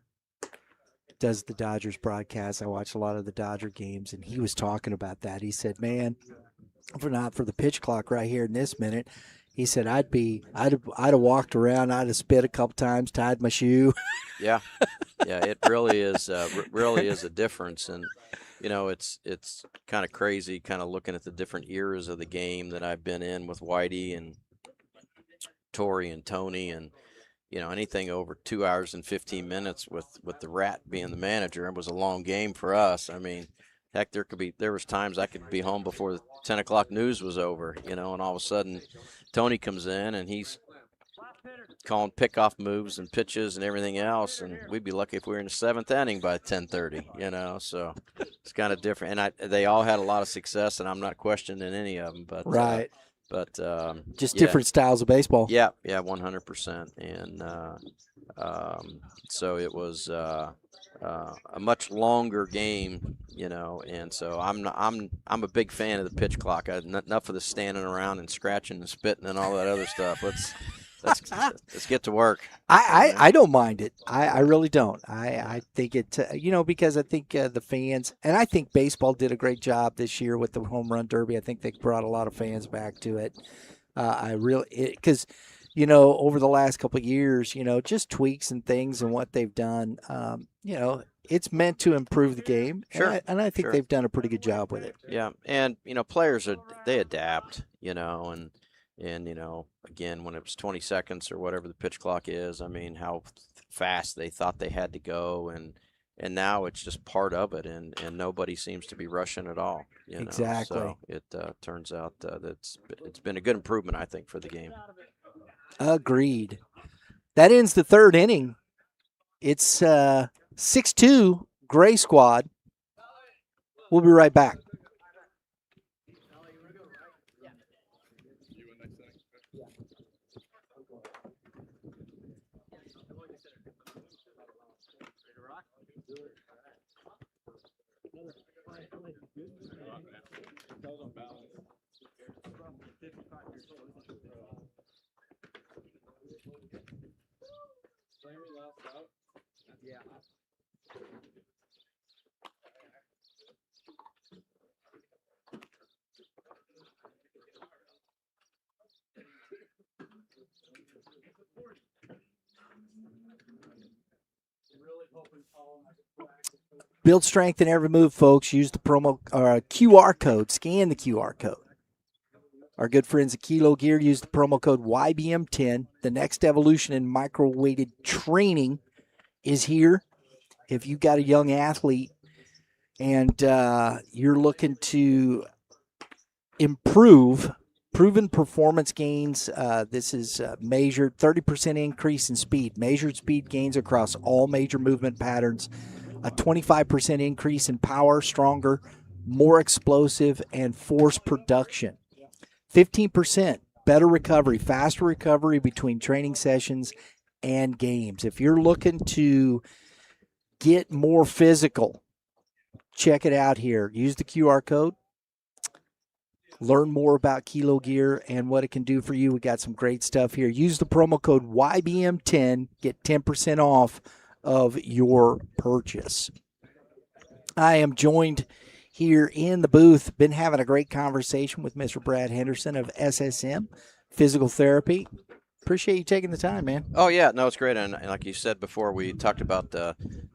does the Dodgers broadcast. I watch a lot of the Dodger games, and he was talking about that. He said, "Man, if not for the pitch clock right here in this minute," he said, I'd have walked around, I'd have spit a couple times, tied my shoe." Yeah, it really is a difference, and you know, it's kind of crazy, kind of looking at the different eras of the game that I've been in with Whitey and Torrey and Tony, and you know, anything over 2 hours and 15 minutes with the Rat being the manager, it was a long game for us. I mean, heck, there was times I could be home before the 10 o'clock news was over, you know, and all of a sudden Tony comes in and he's calling pickoff moves and pitches and everything else, and we'd be lucky if we were in the 7th inning by 10:30, you know. So it's kind of different, and they all had a lot of success, and I'm not questioning any of them, but right. But just different styles of baseball. Yeah, 100%. And so it was a much longer game And so I'm a big fan of the pitch clock. Enough of the standing around and scratching and spitting and all that other stuff. Let's get to work. I don't mind it. I really don't. I think it, because I think the fans, and I think baseball did a great job this year with the home run derby. I think they brought a lot of fans back to it. Because, over the last couple of years, just tweaks and things and what they've done, it's meant to improve the game. Sure. And I think Sure. they've done a pretty good job with it. Yeah. And, players they adapt, and again, when it was 20 seconds or whatever the pitch clock is, I mean, how fast they thought they had to go. And now it's just part of it, and nobody seems to be rushing at all. Exactly. So it turns out that it's been a good improvement, I think, for the game. Agreed. That ends the third inning. It's 6-2 Gray Squad. We'll be right back. Build strength in every move, folks. Use the promo QR code. Scan the QR code. Our good friends at Kilo Gear use the promo code YBM10. The next evolution in micro-weighted training is here. If you've got a young athlete and you're looking to improve, proven performance gains, this is measured 30% increase in speed, measured speed gains across all major movement patterns, a 25% increase in power, stronger, more explosive, and force production. 15% better recovery, faster recovery between training sessions and games. If you're looking to get more physical, check it out here. Use the QR code. Learn more about Kilo Gear and what it can do for you. We got some great stuff here. Use the promo code YBM10. Get 10% off of your purchase. I am joined here in the booth. Been having a great conversation with Mr. Brad Henderson of SSM Physical Therapy. Appreciate you taking the time, man. Oh, yeah. No, it's great. And like you said before, we talked about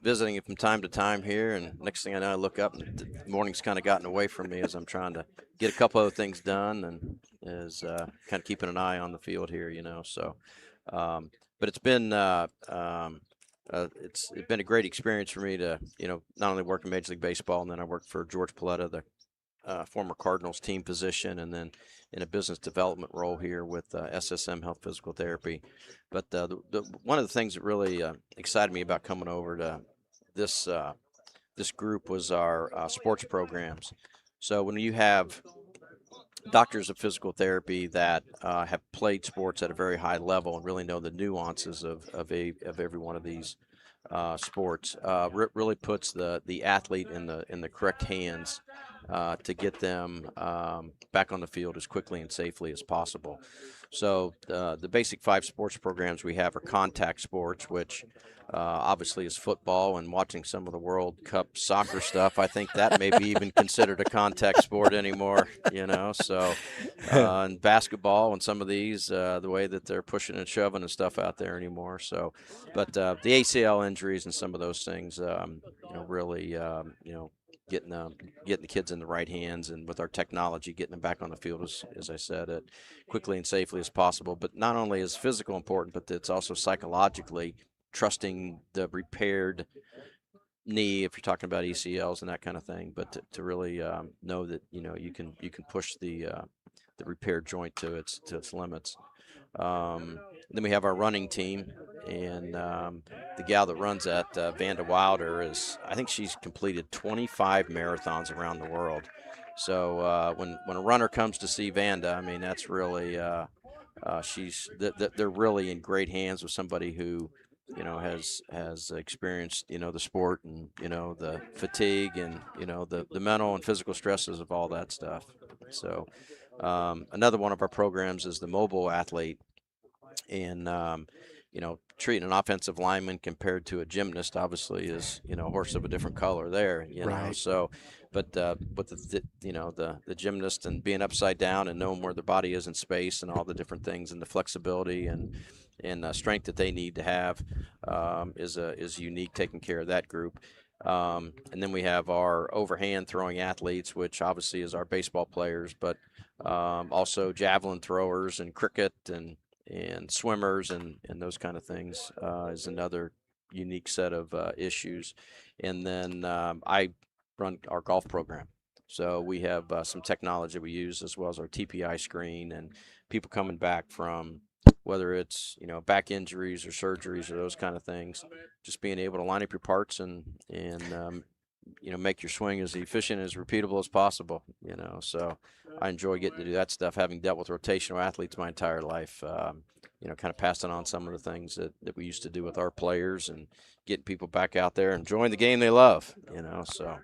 visiting it from time to time here. And next thing I know, I look up and the morning's kind of gotten away from me as I'm trying to get a couple other things done and is kind of keeping an eye on the field here, So, but it's been it's been a great experience for me to, not only work in Major League Baseball, and then I worked for George Paletta, the former Cardinals team physician, and then in a business development role here with SSM Health Physical Therapy. But one of the things that really excited me about coming over to this group was our sports programs. So when you have doctors of physical therapy that have played sports at a very high level and really know the nuances of every one of these sports, really puts the athlete in the correct hands to get them back on the field as quickly and safely as possible. So the basic 5 sports programs we have are contact sports, which obviously is football, and watching some of the World Cup soccer stuff, I think that may be even considered a contact sport anymore, So and basketball and some of these, the way that they're pushing and shoving and stuff out there anymore. So, but the ACL injuries and some of those things, really, getting the kids in the right hands, and with our technology, getting them back on the field, as I said, it quickly and safely as possible. But not only is physical important, but it's also psychologically trusting the repaired knee, if you're talking about ACLs and that kind of thing, but to really know that you can push the repaired joint to its limits. Then we have our running team, and the gal that runs that, Vanda Wilder, I think she's completed 25 marathons around the world. So when a runner comes to see Vanda, I mean, that's really they're really in great hands with somebody who has experienced, the sport and, the fatigue and, the mental and physical stresses of all that stuff. So another one of our programs is the mobile athlete. And, treating an offensive lineman compared to a gymnast obviously is, a horse of a different color there, Right. So, but the gymnast and being upside down and knowing where their body is in space and all the different things and the flexibility and strength that they need to have is unique, taking care of that group. And then we have our overhand throwing athletes, which obviously is our baseball players, but also javelin throwers and cricket and swimmers and those kind of things is another unique set of issues. And then I run our golf program. So we have some technology we use as well as our TPI screen, and people coming back from whether it's back injuries or surgeries or those kind of things, just being able to line up your parts and make your swing as efficient as repeatable as possible. So I enjoy getting to do that stuff, having dealt with rotational athletes my entire life. Kind of passing on some of the things that we used to do with our players and getting people back out there enjoying the game they love. So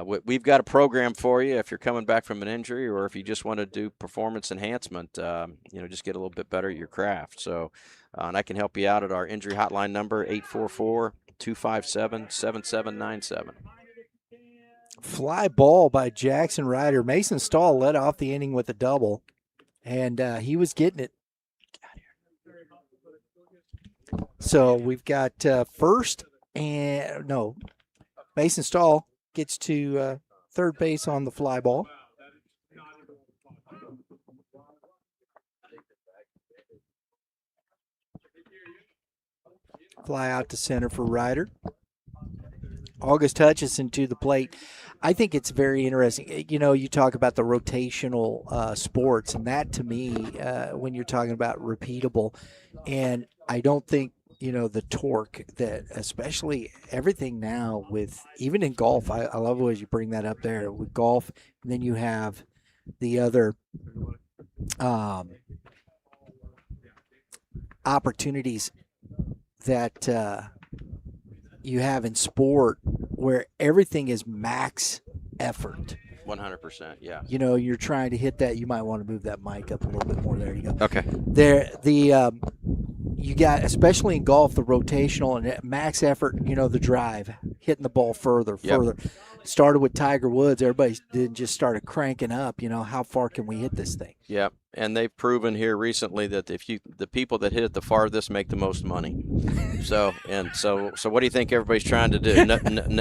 we've got a program for you if you're coming back from an injury or if you just want to do performance enhancement. Just get a little bit better at your craft. So, and I can help you out at our injury hotline number 844-257-7797. Fly ball by Jackson Ryder. Mason Stahl led off the inning with a double, and he was getting it. So we've got Mason Stahl gets to third base on the fly ball. Fly out to center for Ryder. August Hutchison to the plate. I think it's very interesting. You talk about the rotational sports, and that to me, when you're talking about repeatable, and I don't think, the torque that, especially everything now with, even in golf, I love the way you bring that up there with golf, and then you have the other opportunities that you have in sport where everything is max effort. 100%, yeah. You're trying to hit that. You might want to move that mic up a little bit more. There you go. Okay. You got, especially in golf, the rotational and max effort, the drive, hitting the ball further. Started with Tiger Woods. Everybody just started cranking up, how far can we hit this thing? Yep. And they've proven here recently that the people that hit it the farthest make the most money. So what do you think everybody's trying to do?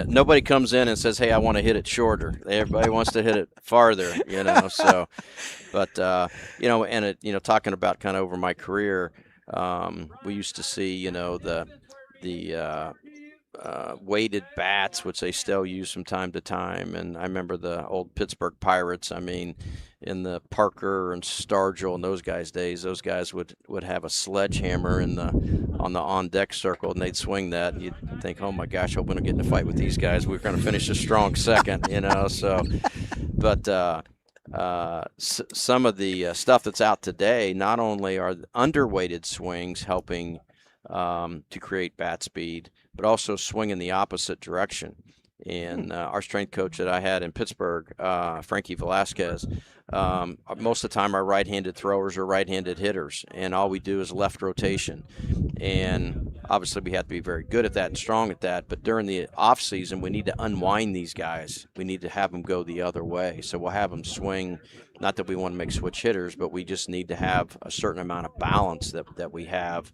Nobody comes in and says, "Hey, I want to hit it shorter." Everybody wants to hit it farther, So, but talking about kind of over my career, we used to see, the weighted bats, which they still use from time to time. And I remember the old Pittsburgh Pirates. I mean, in the Parker and Stargell and those guys' days, those guys would have a sledgehammer on the on-deck circle, and they'd swing that. You'd think, oh, my gosh, I hope we don't get in a fight with these guys. We're going to finish a strong second, So, but some of the stuff that's out today, not only are underweighted swings helping to create bat speed, but also swing in the opposite direction. And our strength coach that I had in Pittsburgh, Frankie Velasquez, most of the time our right-handed throwers are right-handed hitters, and all we do is left rotation. And obviously we have to be very good at that and strong at that, but during the off season we need to unwind these guys. We need to have them go the other way. So we'll have them swing, not that we want to make switch hitters, but we just need to have a certain amount of balance that we have,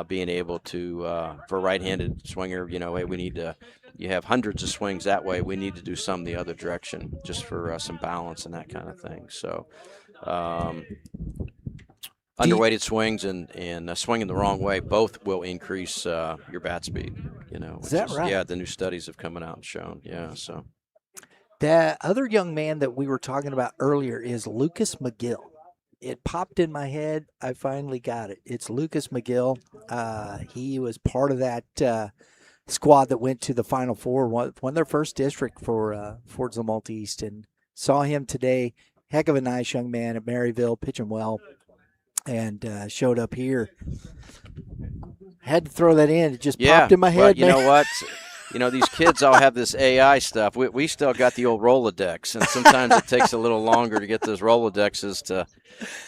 being able to, for a right-handed swinger, hey, we need to, you have hundreds of swings that way. We need to do some the other direction just for some balance and that kind of thing. So underweighted swings and swinging the wrong way both will increase your bat speed. Is that right? Yeah, the new studies have come out and shown. Yeah, so. That other young man that we were talking about earlier is Lucas McGill. It popped in my head. I finally got it. It's Lucas McGill. He was part of that squad that went to the Final Four, won their first district for Ford's Lamalt East, and saw him today. Heck of a nice young man at Maryville, pitching well, and showed up here. Had to throw that in. It just Yeah, popped in my well, head, you man. know what? You know, these kids all have this AI stuff. We still got the old Rolodex, and sometimes it takes a little longer to get those Rolodexes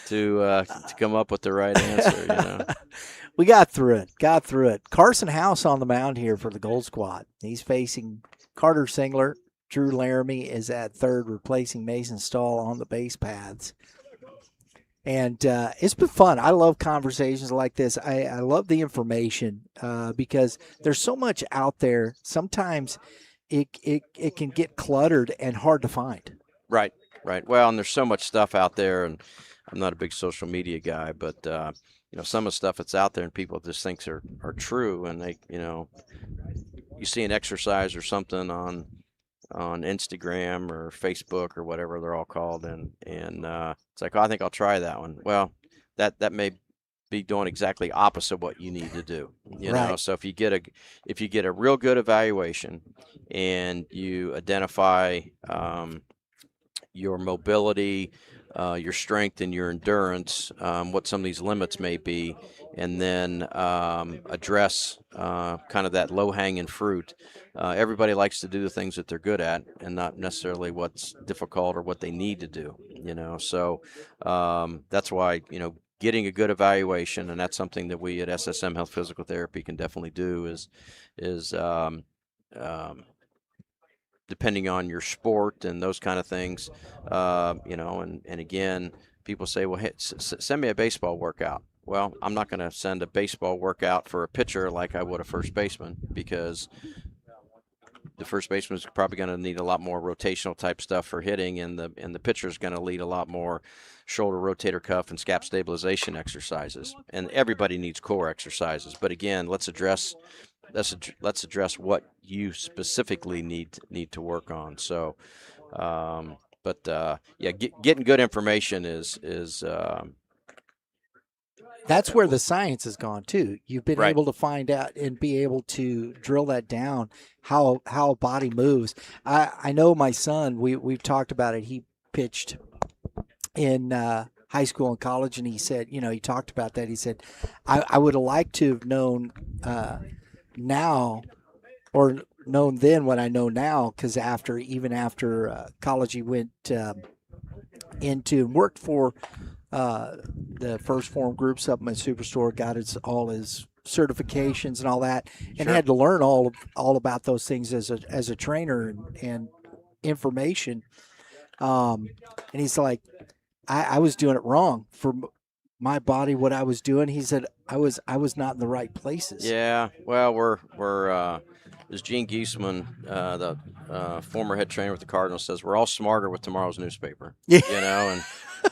to come up with the right answer. You know. We got through it. Got through it. Carson House on the mound here for the Gold Squad. He's facing Carter Singler. Drew Laramie is at third, replacing Mason Stahl on the base paths. And it's been fun. I love conversations like this. I love the information because there's so much out there. Sometimes it can get cluttered and hard to find. Right, right. Well, and there's so much stuff out there, and I'm not a big social media guy, but you know, some of the stuff that's out there and people just think are true, and they, you know, you see an exercise or something on Instagram or Facebook or whatever they're all called, and it's like, oh, I think I'll try that one. Well, that may be doing exactly opposite what you need to do. You know, Right. so if you get a real good evaluation and you identify your mobility, your strength, and your endurance, what some of these limits may be, and then address kind of that low-hanging fruit. Everybody likes to do the things that they're good at, and not necessarily what's difficult or what they need to do. You know, so that's why, you know, getting a good evaluation, and that's something that we at SSM Health Physical Therapy can definitely do. Is um, depending on your sport and those kind of things, you know, and again, people say, well, hey, send me a baseball workout. Well, I'm not going to send a baseball workout for a pitcher like I would a first baseman, because the first baseman is probably going to need a lot more rotational type stuff for hitting, and the pitcher is going to need a lot more shoulder, rotator cuff, and scap stabilization exercises. And everybody needs core exercises. But again, let's address what you specifically need to work on. So, yeah, getting good information is That's where the science has gone too. You've been right. able to find out and be able to drill that down how a body moves. I know my son. We've talked about it. He pitched in high school and college, and he said, you know, he talked about that. He said, I would have liked to have known now or known then what I know now, because even after college, he went into and worked for the First Form Group Supplement Superstore, got all his certifications and all that, and Sure. had to learn all about those things as a trainer and information. And he's like, I was doing it wrong for my body. What I was doing, he said, I was not in the right places. Yeah, well, we're as Gene Giesman, the former head trainer with the Cardinals, says, we're all smarter with tomorrow's newspaper. Yeah. You know,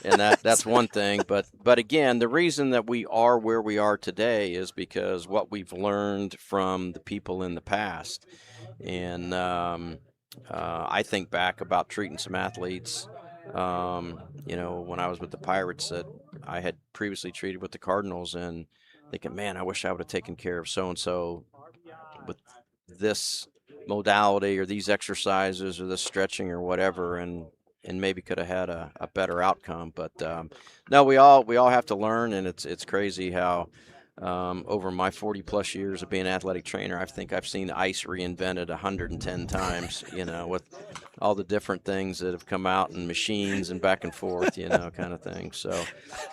and that's one thing. But again, the reason that we are where we are today is because what we've learned from the people in the past. And I think back about treating some athletes. You know, when I was with the Pirates, that I had previously treated with the Cardinals, and thinking, man, I wish I would have taken care of so and so with this modality or these exercises or this stretching or whatever, and maybe could have had a better outcome. But no, we all have to learn, and it's crazy how over my 40 plus years of being an athletic trainer, I think I've seen ice reinvented 110 times, you know, with all the different things that have come out and machines and back and forth, you know, kind of thing. So,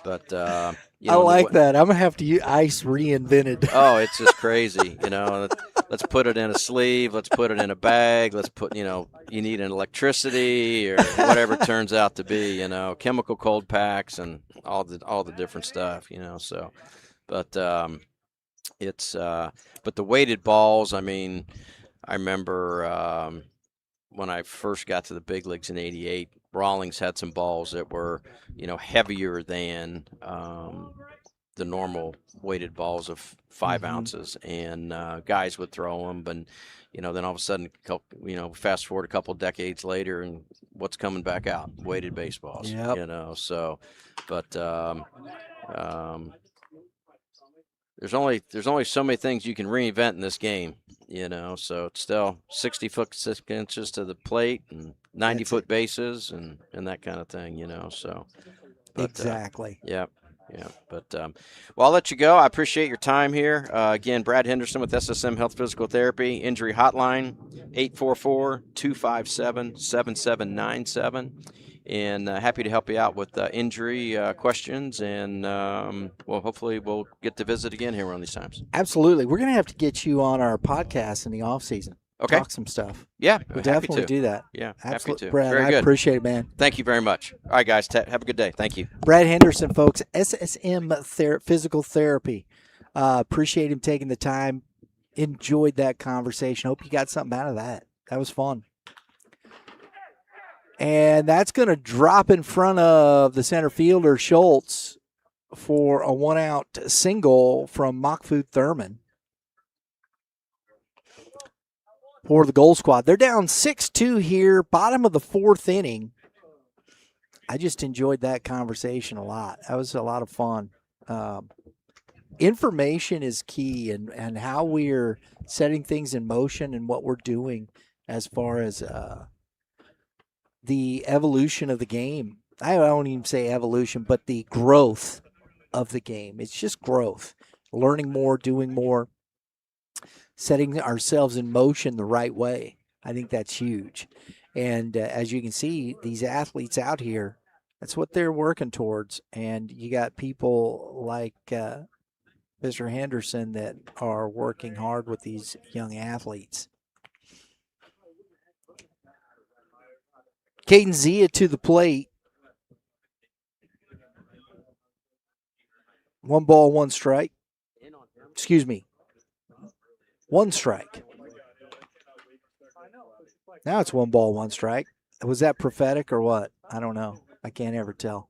but you I know, like that. I'm gonna have to use ice reinvented. oh, it's just crazy, you know. Let's put it in a sleeve. Let's put it in a bag. Let's put, you know, you need an electricity or whatever it turns out to be, you know, chemical cold packs and all the different stuff, you know. So, but it's but the weighted balls. I mean, I remember when I first got to the big leagues in '88. Rawlings had some balls that were, you know, heavier than the normal weighted balls of 5 ounces, and guys would throw them, but you know, then all of a sudden, you know, fast forward a couple decades later, and what's coming back out? Weighted baseballs. Yep. You know, so, but there's only so many things you can reinvent in this game. You know, so it's still 60 foot 6 inches to the plate and 90 foot bases and that kind of thing. You know, so. But, Exactly. yeah. Yeah, but well, I'll let you go. I appreciate your time here. Again, Brad Henderson with SSM Health Physical Therapy Injury Hotline, 844-257-7797. And happy to help you out with injury questions. And, well, hopefully we'll get to visit again here one of these times. Absolutely. We're going to have to get you on our podcast in the off season. Okay. Talk some stuff. Yeah, We'll happy definitely to. do that. Yeah, absolutely. happy to. Brad, Very I good. appreciate it, man. Thank you very much. All right, guys, have a good day. Thank you. Brad Henderson, folks, SSM Physical Therapy. Appreciate him taking the time. Enjoyed that conversation. Hope you got something out of that. That was fun. And that's going to drop in front of the center fielder, Schultz, for a one-out single from Mahfoud Thurman for the Gold Squad. They're down 6-2 here, bottom of the fourth inning. I just enjoyed that conversation a lot. That was a lot of fun. Information is key, and how we're setting things in motion and what we're doing as far as the evolution of the game. I don't even say evolution, but the growth of the game. It's just growth. Learning more, doing more, setting ourselves in motion the right way. I think that's huge. And as you can see, these athletes out here, that's what they're working towards. And you got people like Mr. Henderson that are working hard with these young athletes. Caden Zia to the plate. 1 ball, 1 strike. Excuse me. 1 strike. Now it's 1 ball, 1 strike. Was that prophetic or what? I don't know. I can't ever tell.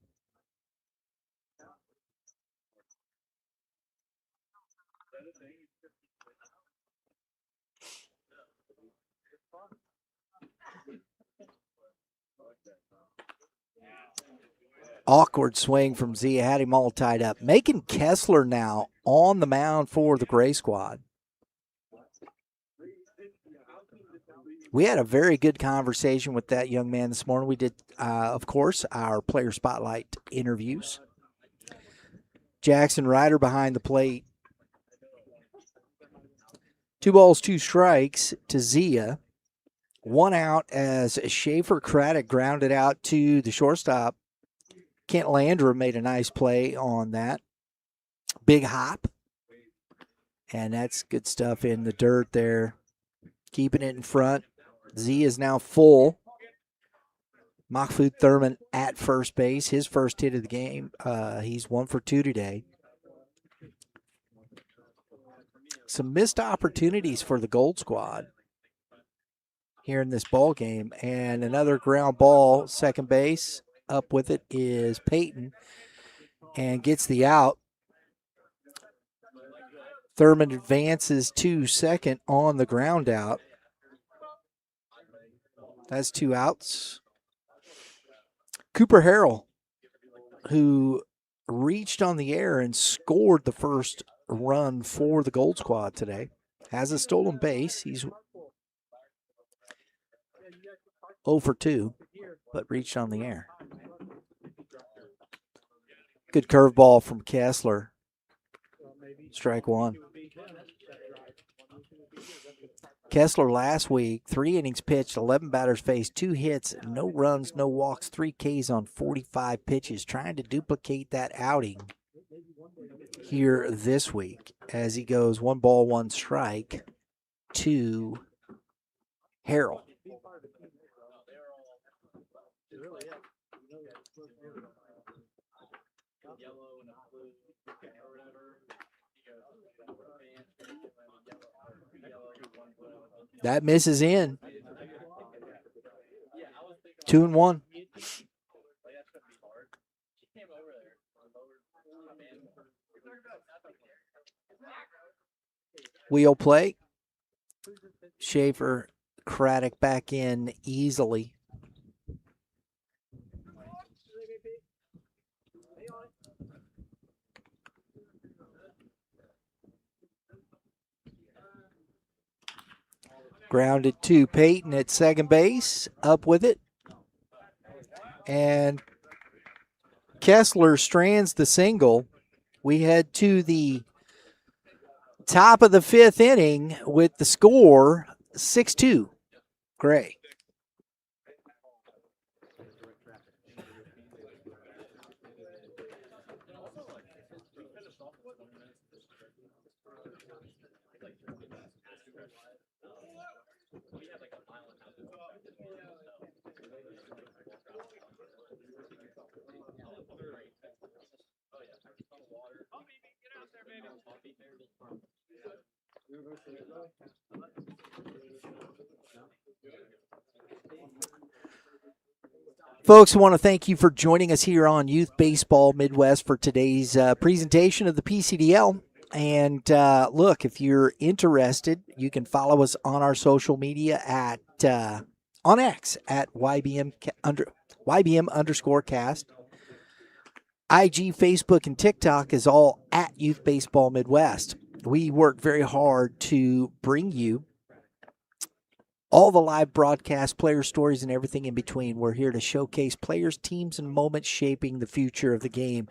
Awkward swing from Zia, had him all tied up. Macon Kessler now on the mound for the Gray Squad. We had a very good conversation with that young man this morning. We did, of course, our player spotlight interviews. Jackson Ryder behind the plate. 2 balls, 2 strikes to Zia. 1 out as Schaefer Craddock grounded out to the shortstop. Kent Landrum made a nice play on that. Big hop. And that's good stuff in the dirt there. Keeping it in front. Z is now full. Mahfoud Thurman at first base. His first hit of the game. He's 1 for 2 today. Some missed opportunities for the Gold Squad here in this ball game. And another ground ball, second base. Up with it is Peyton and gets the out. Thurman advances to second on the ground out. That's 2 outs. Cooper Harrell, who reached on the air and scored the first run for the Gold Squad today, has a stolen base. He's 0 for 2, but reached on the air. Good curveball from Kessler. Strike 1. Kessler last week, 3 innings pitched, 11 batters faced, 2 hits, no runs, no walks, 3 Ks on 45 pitches. Trying to duplicate that outing here this week as he goes 1 ball, 1 strike to Harrell. That misses in. 2-1. Wheel play. Schaefer Craddock back in easily. Grounded to Peyton at second base. Up with it. And Kessler strands the single. We head to the top of the 5th inning with the score 6-2, Gray. Folks, I want to thank you for joining us here on Youth Baseball Midwest for today's presentation of the PCDL. And look, if you're interested, you can follow us on our social media at on X at YBM_cast. IG, Facebook, and TikTok is all at Youth Baseball Midwest. We work very hard to bring you all the live broadcast, player stories, and everything in between. We're here to showcase players, teams, and moments shaping the future of the game.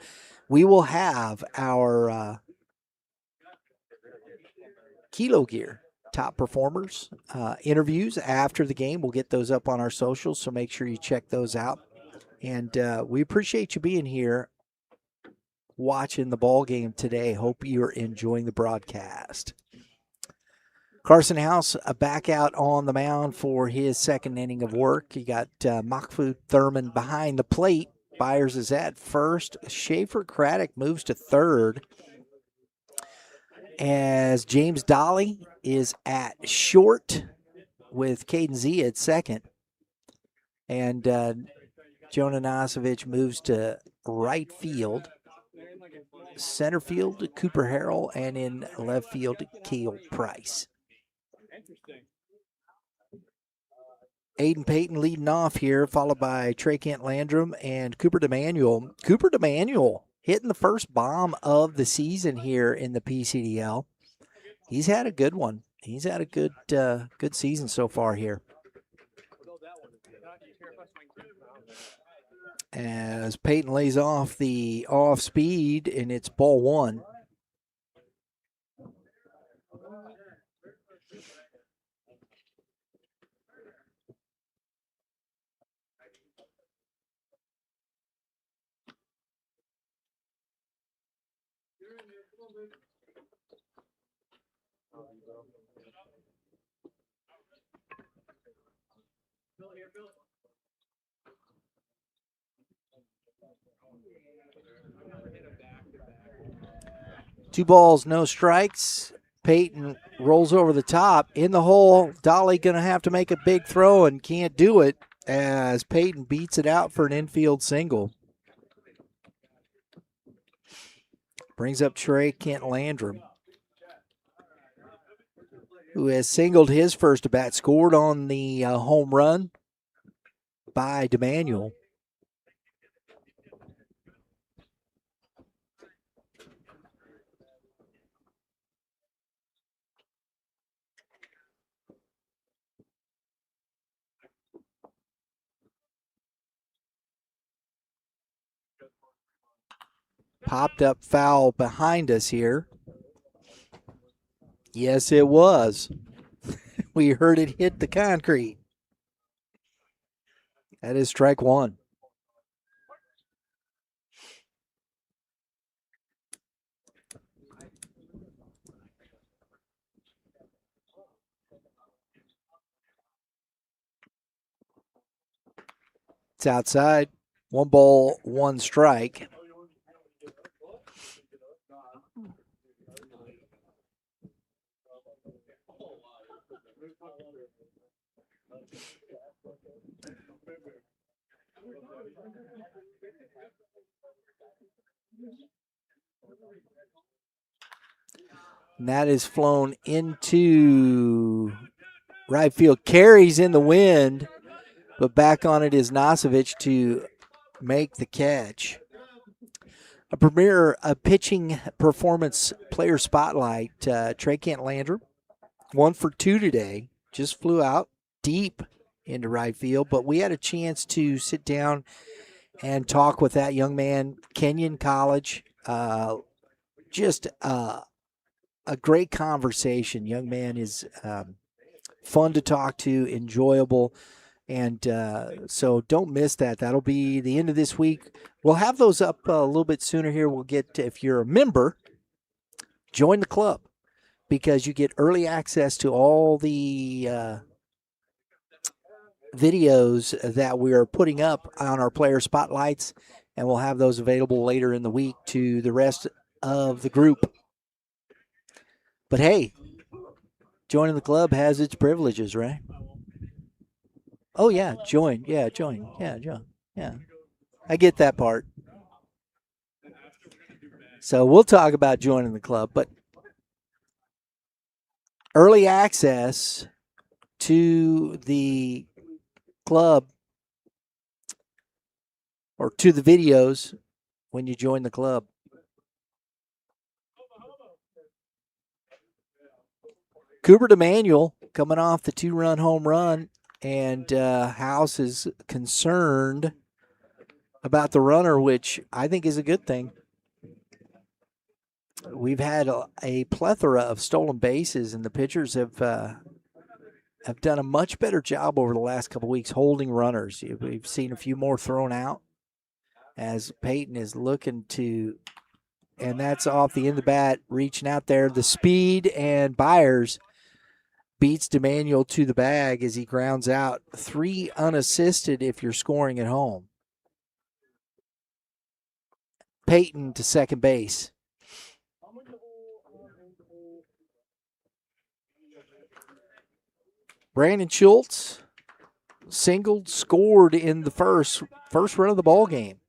We will have our Kilo Gear top performers interviews after the game. We'll get those up on our socials, so make sure you check those out. And we appreciate you being here watching the ball game today. Hope you're enjoying the broadcast. Carson House back out on the mound for his second inning of work. You got Mahfoud Thurman behind the plate. Byers is at first. Schaefer Craddock moves to third, as James Dolly is at short with Caden Z at second. And Jonah Nosovich moves to right field. Center field, Cooper Harrell, and in left field, Cale Price. Aiden Payton leading off here, followed by Trey Kent Landrum and Cooper DeManuel. Cooper DeManuel hitting the first bomb of the season here in the PCDL. He's had a good one. He's had a good season so far here. As Payton lays off the off speed, and it's ball one. Two balls, no strikes. Payton rolls over the top. In the hole, Dolly going to have to make a big throw and can't do it as Payton beats it out for an infield single. Brings up Trey Kent Landrum, who has singled his first at bat, scored on the home run by DeManuel. Popped up foul behind us here. Yes, it was. We heard it hit the concrete. That is strike one. It's outside. 1 ball, 1 strike. And that is flown into right field. Carries in the wind, but back on it is Nosovich to make the catch. A premier pitching performance player spotlight. Trey Kent Landrum, 1 for 2 today. Just flew out deep into right field, but we had a chance to sit down and talk with that young man, Kenyon College. Just a great conversation. Young man is fun to talk to, enjoyable. And so don't miss that. That'll be the end of this week. We'll have those up a little bit sooner here. We'll get, if you're a member, join the club because you get early access to all the videos that we are putting up on our player spotlights, and we'll have those available later in the week to the rest of the group. But hey, joining the club has its privileges, right? Oh, yeah, join. Yeah, join. Yeah, join. Yeah. I get that part. So we'll talk about joining the club, but early access to the club or to the videos when you join the club. Cooper DeManuel coming off the 2-run home run, and House is concerned about the runner, which I think is a good thing. We've had a plethora of stolen bases, and the pitchers have done a much better job over the last couple of weeks holding runners. We've seen a few more thrown out as Peyton is looking to, and that's off the end of the bat, reaching out there. The speed, and Byers beats DeManuel to the bag as he grounds out. 3 unassisted if you're scoring at home. Peyton to second base. Brandon Schultz singled, scored in the first run of the ball game.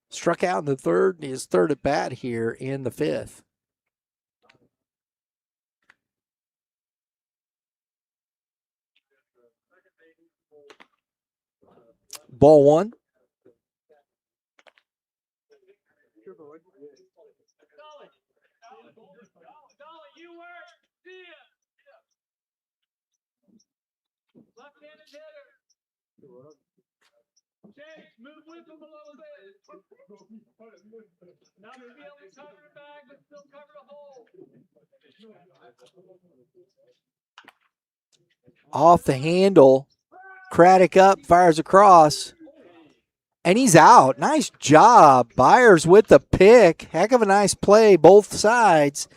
Struck out in the third, his third at bat here in the fifth. Ball one. Left-handed hitter. Chase, move with him a little bit. Not to be able to cover the bag, but still cover the hole. Off the handle. Craddock up, fires across. And he's out. Nice job. Byers with the pick. Heck of a nice play, both sides.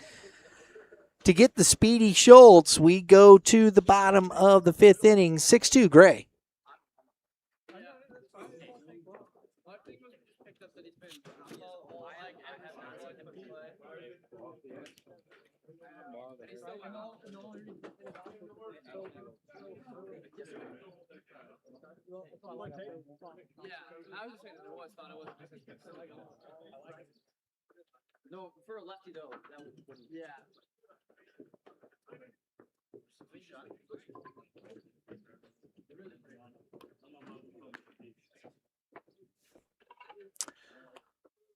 To get the speedy Schultz, we go to the bottom of the fifth inning, 6-2 Gray. Yeah, I was just saying I always thought it was. No, for a lefty though, that would. Yeah.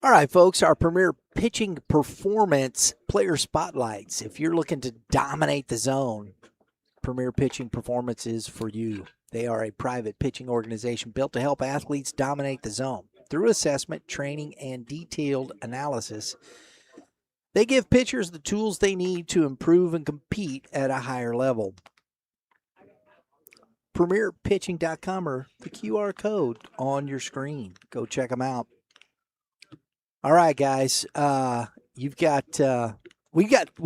All right, folks, our premier pitching performance player spotlights. If you're looking to dominate the zone, Premier Pitching Performance is for you. They are a private pitching organization built to help athletes dominate the zone. Through assessment, training, and detailed analysis, they give pitchers the tools they need to improve and compete at a higher level. PremierPitching.com or the QR code on your screen. Go check them out. All right, guys. We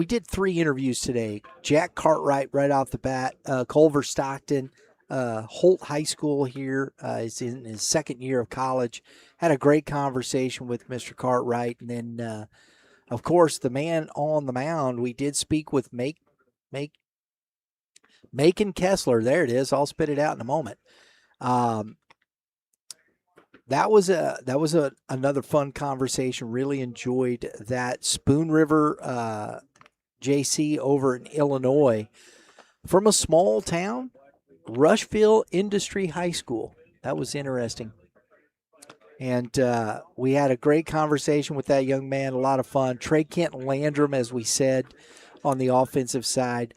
did 3 interviews today. Jack Cartwright right off the bat. Culver Stockton, Holt High School here is in his second year of college. Had a great conversation with Mr. Cartwright. And then, of course, the man on the mound, we did speak with Macon Kessler. There it is. I'll spit it out in a moment. That was another fun conversation. Really enjoyed that. Spoon River JC over in Illinois, from a small town, Rushville Industry High School. That was interesting. And we had a great conversation with that young man. A lot of fun. Trey Kent Landrum, as we said, on the offensive side.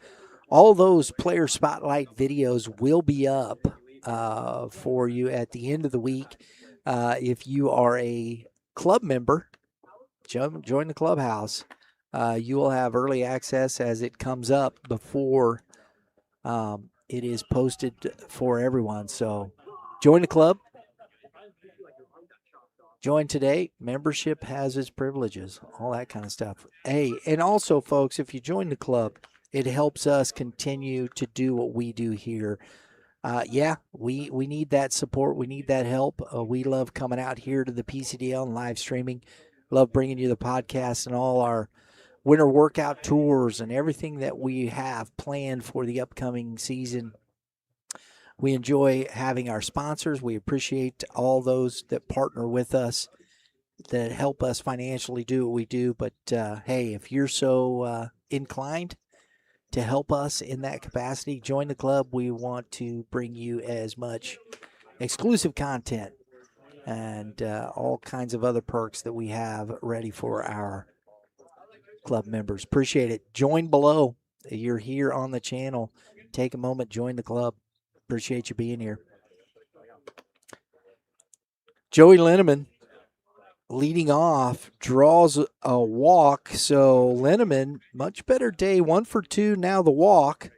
All those player spotlight videos will be up for you at the end of the week. If you are a club member, join the clubhouse. You will have early access as it comes up before it is posted for everyone. So join the club. Join today. Membership has its privileges, all that kind of stuff. Hey, and also, folks, if you join the club, it helps us continue to do what we do here. We need that support. We need that help. We love coming out here to the PCDL and live streaming. Love bringing you the podcast and all our winter workout tours and everything that we have planned for the upcoming season. We enjoy having our sponsors. We appreciate all those that partner with us, that help us financially do what we do. But, hey, if you're so inclined to help us in that capacity, join the club. We want to bring you as much exclusive content and all kinds of other perks that we have ready for our club members. Appreciate it. Join below. You're here on the channel. Take a moment, join the club. Appreciate you being here. Joey Linneman leading off, draws a walk. So Linneman, much better day, 1 for 2, now the walk,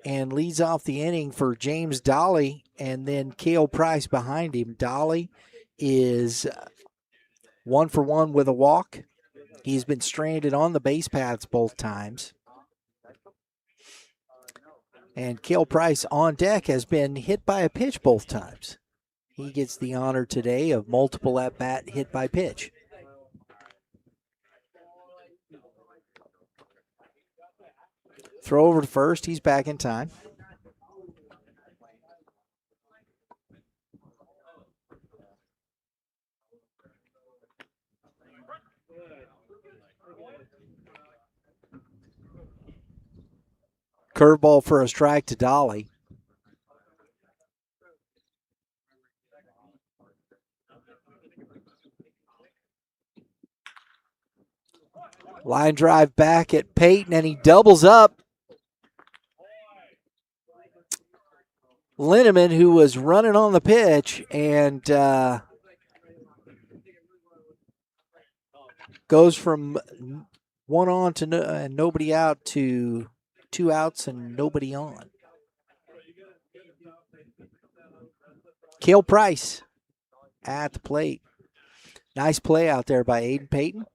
and leads off the inning for James Dolly, and then Cale Price behind him. Dolly is 1 for 1 with a walk. He's been stranded on the base paths both times. And Cale Price on deck has been hit by a pitch both times. He gets the honor today of multiple at-bat hit by pitch. Throw over to first. He's back in time. Curveball for a strike to Dolly. Line drive back at Peyton, and he doubles up. Linneman, who was running on the pitch, and goes from 1 on to nobody out to 2 outs and nobody on. Cale Price at the plate. Nice play out there by Aiden Payton.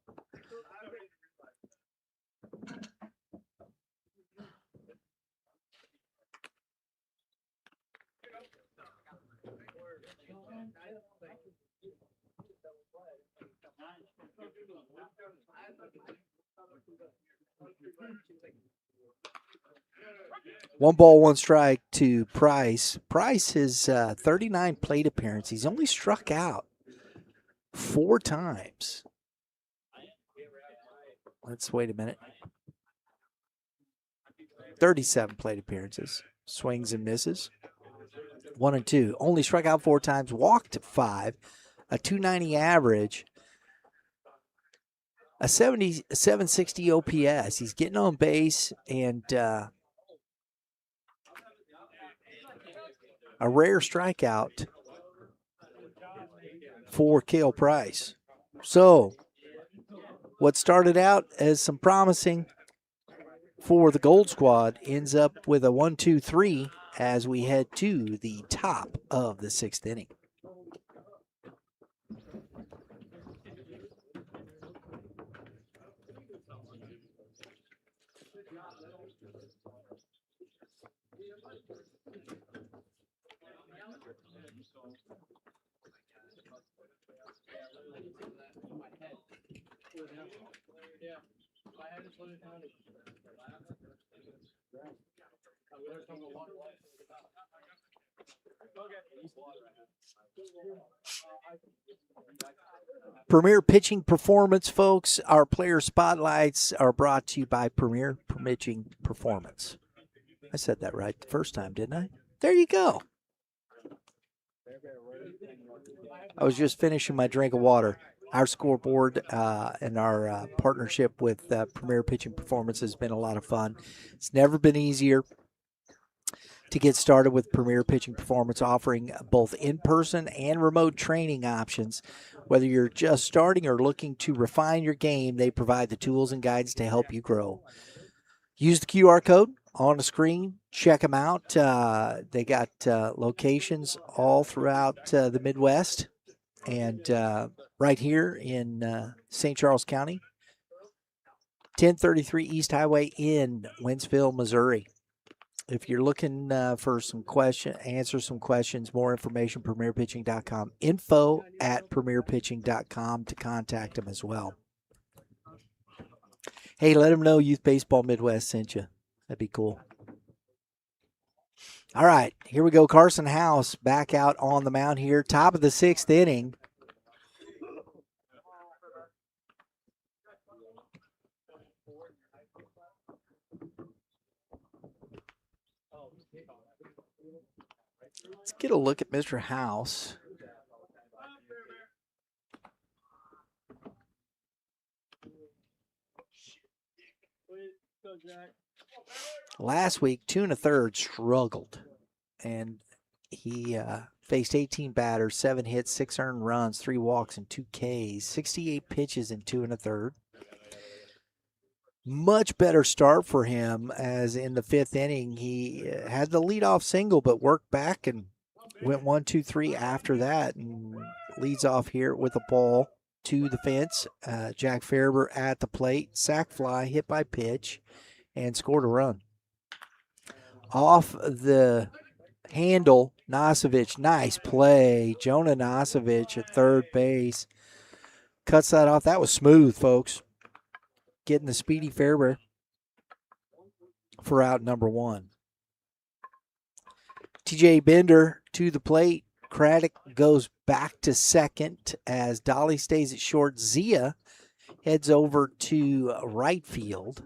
One ball, one strike to Price. Price has 39 plate appearances. He's only struck out 4 times. Let's wait a minute. 37 plate appearances. Swings and misses. 1 and 2. Only struck out 4 times. Walked 5. A 290 average. A 760 OPS. He's getting on base, and a rare strikeout for Cale Price. So, what started out as some promising for the Gold Squad ends up with a 1-2-3 as we head to the top of the 6th inning. Premier Pitching Performance, folks. Our player spotlights are brought to you by Premier Pitching Performance. I said that right the first time, didn't I? There you go. I was just finishing my drink of water. Our scoreboard and our partnership with Premier Pitching Performance has been a lot of fun. It's never been easier to get started with Premier Pitching Performance, offering both in-person and remote training options. Whether you're just starting or looking to refine your game, they provide the tools and guides to help you grow. Use the QR code on the screen. Check them out. They got locations all throughout the Midwest and right here in St. Charles County. 1033 East Highway in Wentzville, Missouri. If you're looking for answer some questions, more information, premierpitching.com. info@premierpitching.com to contact them as well. Hey, let them know Youth Baseball Midwest sent you. That'd be cool. All right, here we go. Carson House back out on the mound here. Top of the 6th inning. Let's get a look at Mr. House. Last week, 2 1/3 struggled, and he faced 18 batters, 7 hits, 6 earned runs, 3 walks, and 2 Ks, 68 pitches in 2 1/3. Much better start for him, as in the 5th inning, he had the leadoff single, but worked back and went 1, 2, 3 after that, and leads off here with a ball to the fence. Jack Farber at the plate, sac fly, hit by pitch, and scored a run. Off the handle, Nosovich, nice play. Jonah Nosovich at third base cuts that off. That was smooth, folks. Getting the speedy Farber for out number 1. TJ Bender to the plate. Craddock goes back to second as Dolly stays at short. Zia heads over to right field.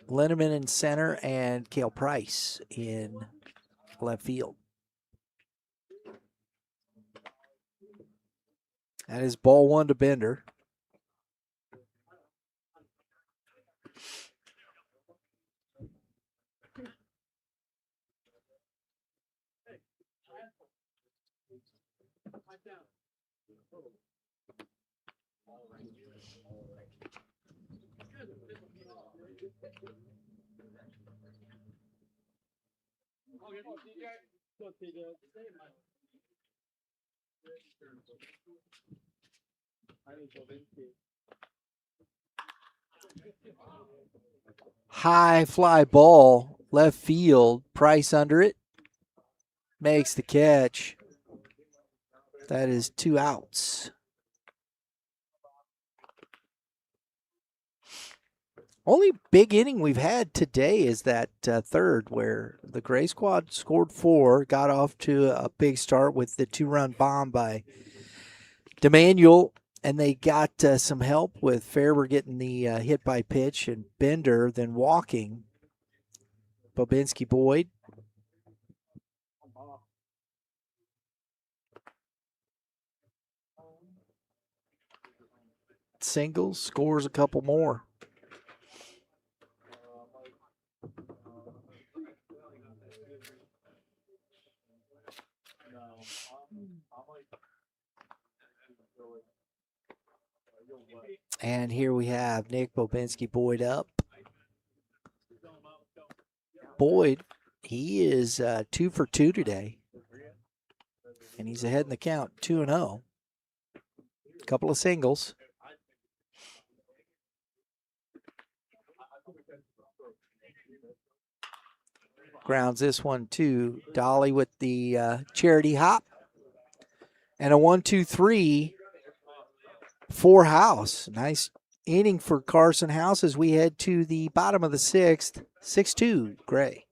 Linneman in center and Cale Price in left field. That is ball 1 to Bender. High fly ball, left field. Price under it. Makes the catch. That is 2 outs. Only big inning we've had today is that third, where the Gray Squad scored 4, got off to a big start with the 2-run bomb by DeManuel, and they got some help with Farber getting the hit by pitch and Bender then walking Bobinski Boyd. Singles, scores a couple more. And here we have Nick Bobinski Boyd up. Boyd, he is 2 for 2 today. And he's ahead in the count, 2-0. A couple of singles. Grounds this one to Dolly with the charity hop. And a 1-2-3 for House. Nice inning for Carson House as we head to the bottom of the 6th. 6-2, Gray.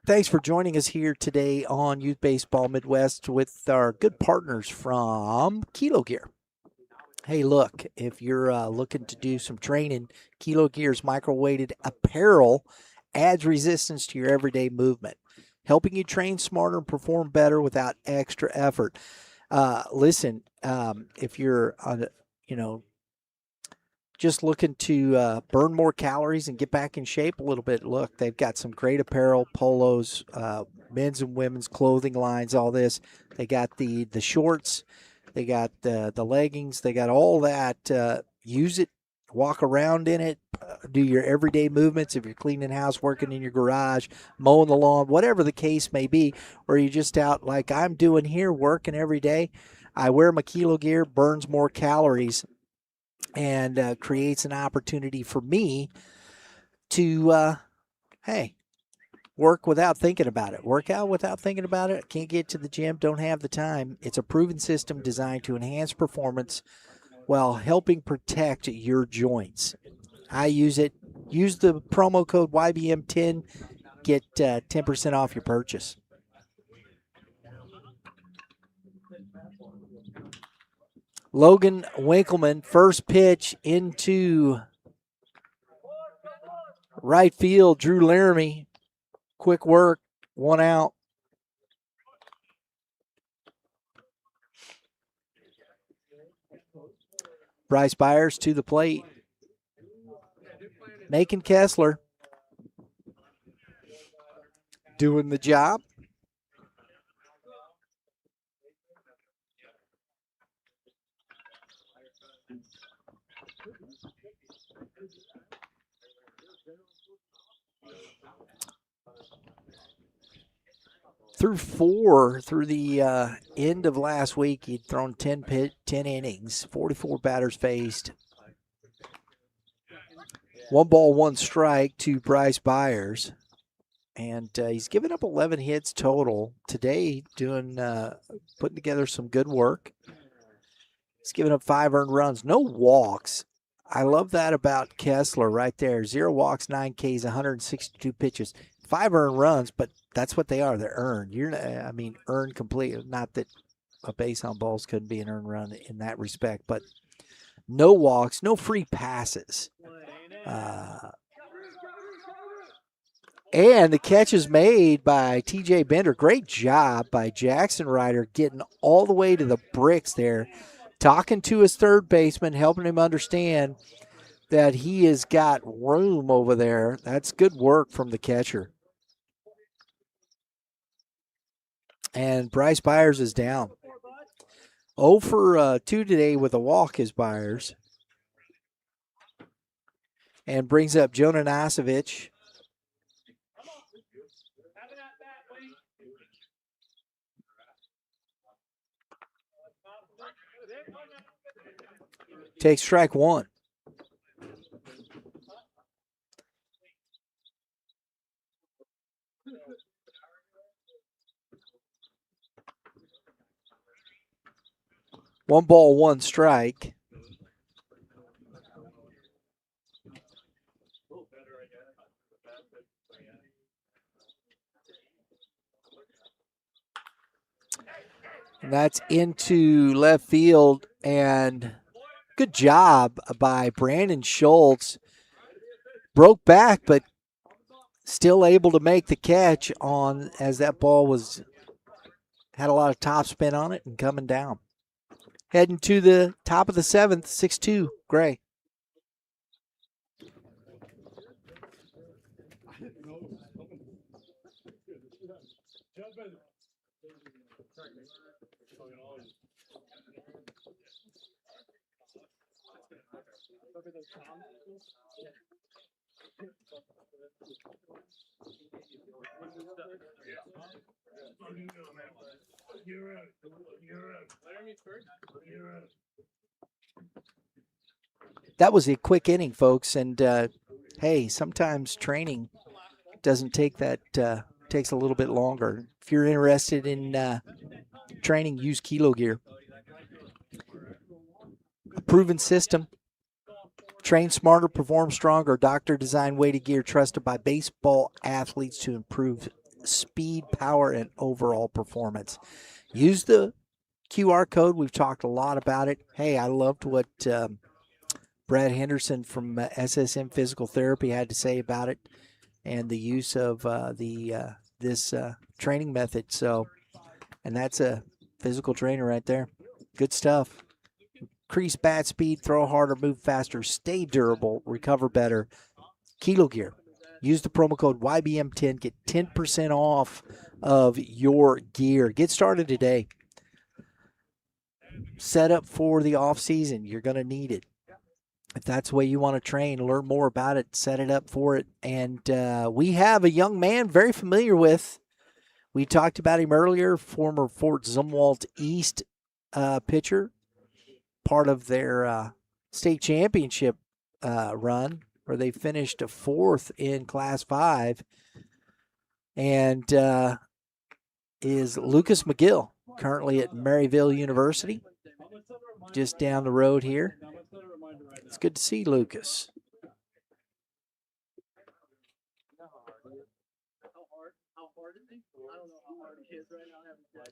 Thanks for joining us here today on Youth Baseball Midwest with our good partners from Kilo Gear. Hey, look, if you're looking to do some training, Kilo Gear's microweighted apparel adds resistance to your everyday movement, helping you train smarter and perform better without extra effort. Listen, if you're just looking to burn more calories and get back in shape a little bit, look, they've got some great apparel, polos, men's and women's clothing lines, all this. They got the shorts, they got the leggings, they got all that. Use it, walk around in it, do your everyday movements if you're cleaning house, working in your garage, mowing the lawn, whatever the case may be, or you're just out like I'm doing here, working every day. I wear my Kilo Gear, burns more calories, and creates an opportunity for me to, work without thinking about it. Work out without thinking about it. Can't get to the gym, don't have the time. It's a proven system designed to enhance performance while helping protect your joints. I use it. Use the promo code YBM10. Get 10% off your purchase. Logan Winkleman, first pitch into right field. Drew Laramie, quick work, 1 out. Bryce Byers to the plate. Macon Kessler doing the job. Through the end of last week, he'd thrown 10 innings, 44 batters faced. 1 ball, 1 strike to Bryce Byers. And he's given up 11 hits total. Today, putting together some good work. He's given up 5 earned runs, no walks. I love that about Kessler right there. 0 walks, 9 Ks, 162 pitches. 5 earned runs, but that's what they are. They're earned. Earned completely. Not that a base on balls couldn't be an earned run in that respect, but no walks, no free passes. And the catch is made by TJ Bender. Great job by Jackson Ryder getting all the way to the bricks there, talking to his third baseman, helping him understand that he has got room over there. That's good work from the catcher. And Bryce Byers is down. 0 for 2 today with a walk is Byers. And brings up Jonah Nasevich. Takes strike 1. One ball, 1 strike. And that's into left field, and good job by Brandon Schultz. Broke back, but still able to make the catch on as that ball had a lot of top spin on it and coming down. Heading to the top of the 7th, 6-2, Gray. That was a quick inning, folks, and hey, sometimes training doesn't take that, takes a little bit longer. If you're interested in training, use Kilo Gear. A proven system Train smarter, perform stronger. Doctor designed weighted gear trusted by baseball athletes to improve speed, power, and overall performance. Use the QR code. We've talked a lot about it. Hey, I loved what Brad Henderson from SSM Physical Therapy had to say about it, and the use of this training method. So, and that's a physical trainer right there. Good stuff. Increase bat speed, throw harder, move faster, stay durable, recover better. Kilo Gear. Use the promo code YBM10. Get 10% off of your gear. Get started today. Set up for the off season. You're going to need it. If that's the way you want to train, learn more about it, set it up for it. And we have a young man very familiar with. We talked about him earlier, former Fort Zumwalt East pitcher, part of their state championship run, where they finished fourth in Class 5, and is Lucas McGill, currently at Maryville University, just down the road here. It's good to see Lucas.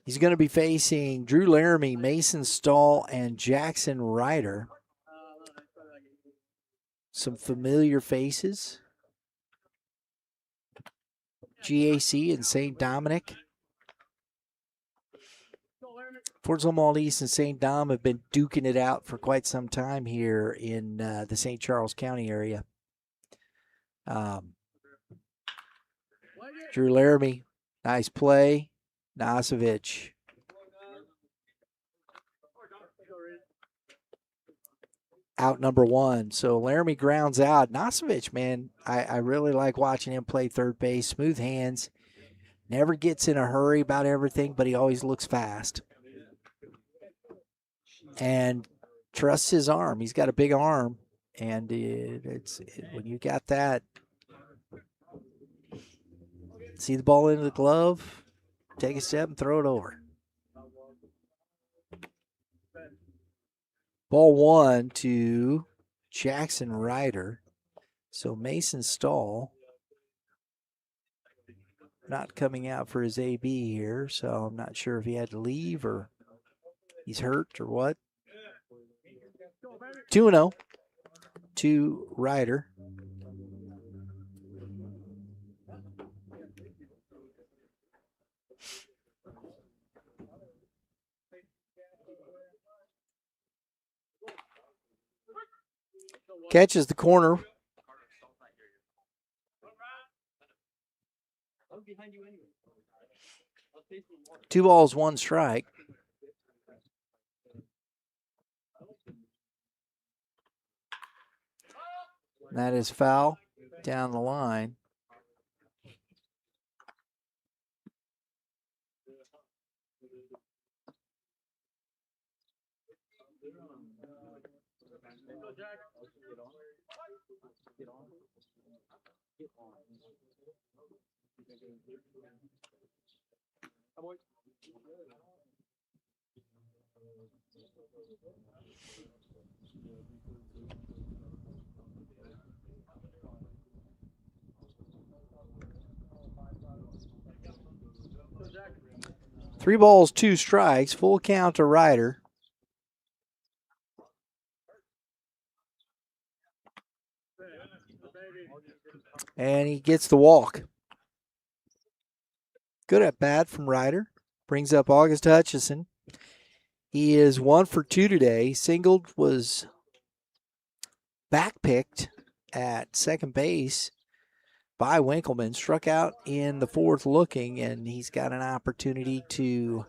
He's going to be facing Drew Laramie, Mason Stahl, and Jackson Ryder. Some familiar faces. GAC and St. Dominic. Fort Zumwalt East and St. Dom have been duking it out for quite some time here in the St. Charles County area. Drew Laramie, nice play. Nasevich. Out number one. So Laramie grounds out. Nasevich, man, I really like watching him play third base. Smooth hands. Never gets in a hurry about everything, but he always looks fast. And trusts his arm. He's got a big arm. And when you got that, see the ball into the glove, take a step and throw it over. Ball one to Jackson Ryder. So Mason Stahl not coming out for his AB here, so I'm not sure if he had to leave or he's hurt or what. 2-0 to Ryder. Catches the corner. Two balls, one strike. That is foul down the line. Three balls, two strikes, full count to Ryder. And he gets the walk. Good at bat from Ryder. Brings up August Hutchison. He is 1 for 2 today. Singled, was backpicked at second base by Winkleman. Struck out in the fourth looking, and he's got an opportunity to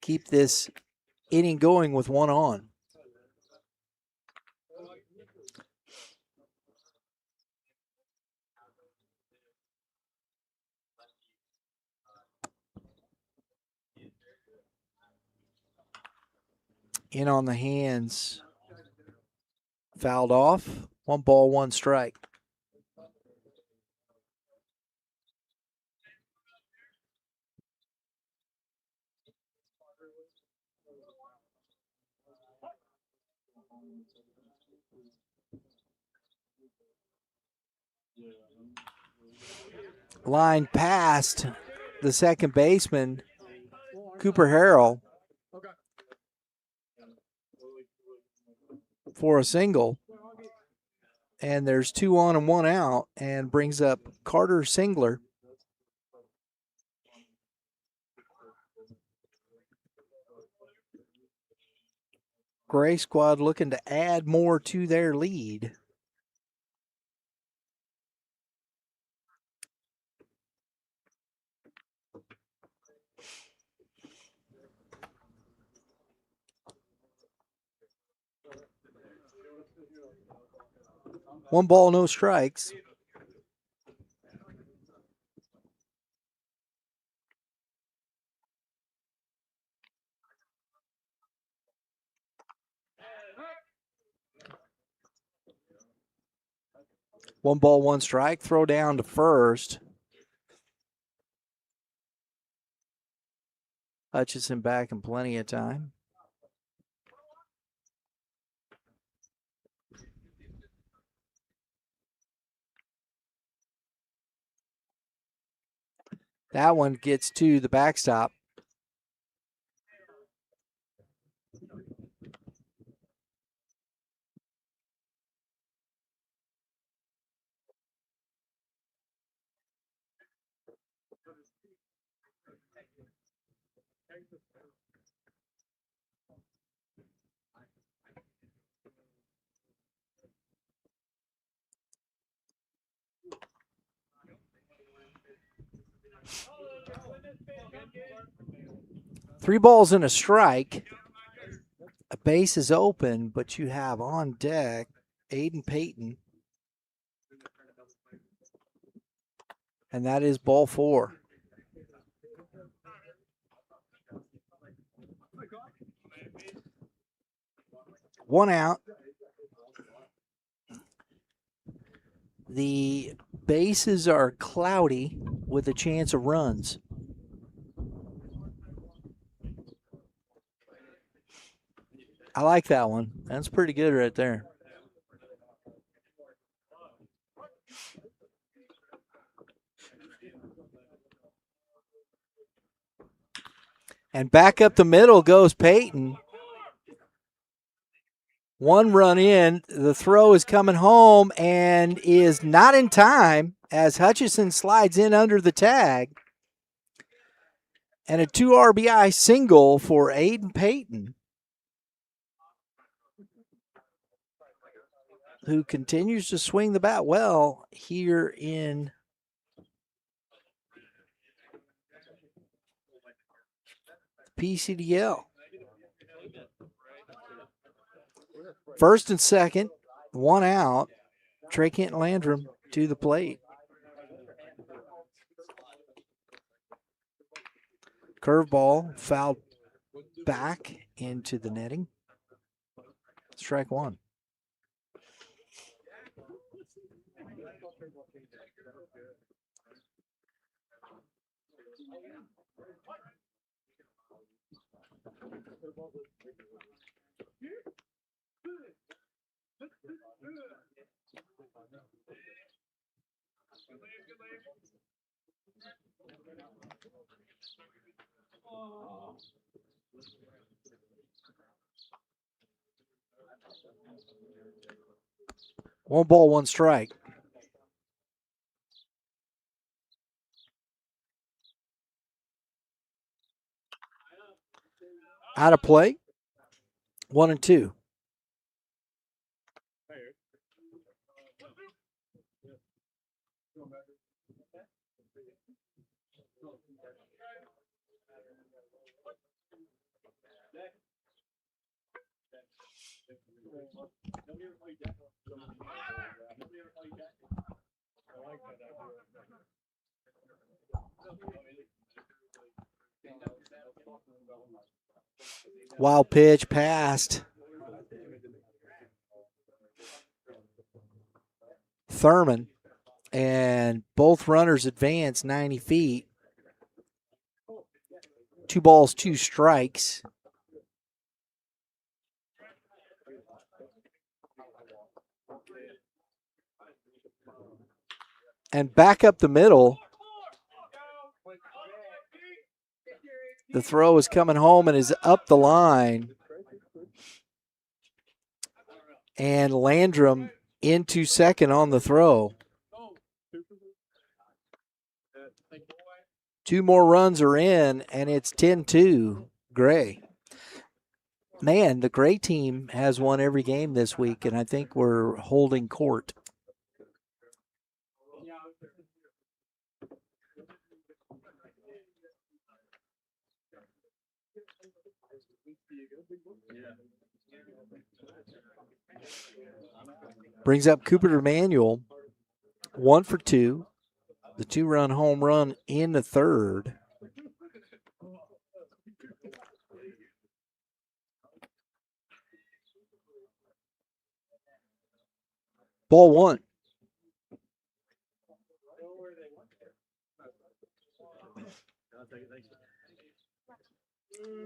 keep this inning going with one on. In on the hands, fouled off. 1 ball, 1 strike. Line past the second baseman, Cooper Harrell, for a single. And there's 2 on and 1 out, and brings up Carter Singler. Gray squad looking to add more to their lead. One ball, no strikes. One ball, one strike. Throw down to first. Hutchison back in plenty of time. That one gets to the backstop. Three balls and a strike. A base is open, but you have on deck Aiden Payton. And that is ball 4. One out. The bases are cloudy with a chance of runs. I like that one. That's pretty good right there. And back up the middle goes Peyton. 1 run in. The throw is coming home and is not in time as Hutchison slides in under the tag. And a 2 RBI single for Aiden Payton, who continues to swing the bat well here in PCDL. First and second, 1 out. Trey Kent Landrum to the plate. Curveball fouled back into the netting. Strike 1. One ball, one strike. Out of play. 1 and 2. Wild pitch passed. Thurman, and both runners advance 90 feet. 2 balls, 2 strikes. And back up the middle. The throw is coming home and is up the line. And Landrum into second on the throw. 2 more runs are in, and it's 10-2 Gray. Man, the Gray team has won every game this week, and I think we're holding court. Brings up Cooper Emanuel, 1 for 2. The 2-run home run in the third. Ball 1.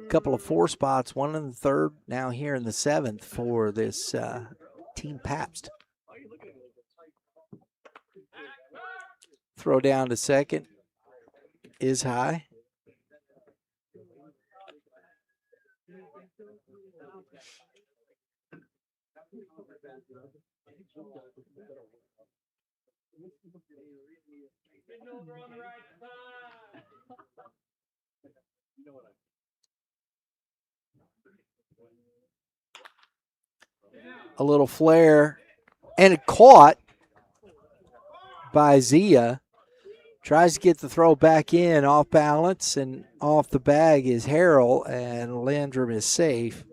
Couple of 4 spots, 1 in the third, now here in the 7th for this Team Pabst. Throw down to second is high. A little flare, and it caught by Zia. Tries to get the throw back in off balance, and off the bag is Harrell, and Landrum is safe.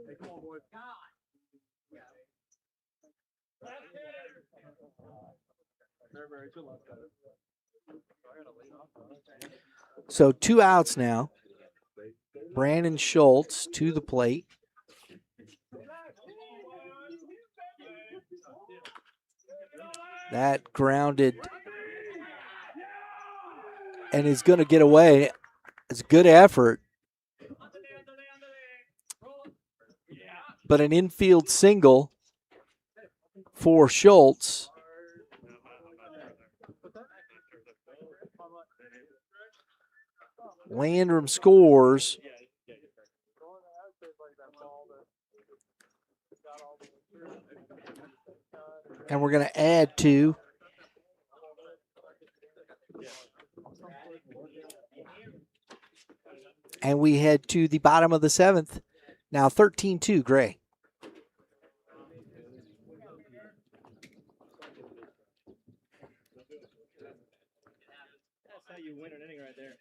So 2 outs now. Brandon Schultz to the plate. That grounded and is going to get away. It's a good effort. But an infield single for Schultz. Landrum scores. And we're going to add 2. And we head to the bottom of the 7th. Now 13-2 Gray. That's how you win an inning right there.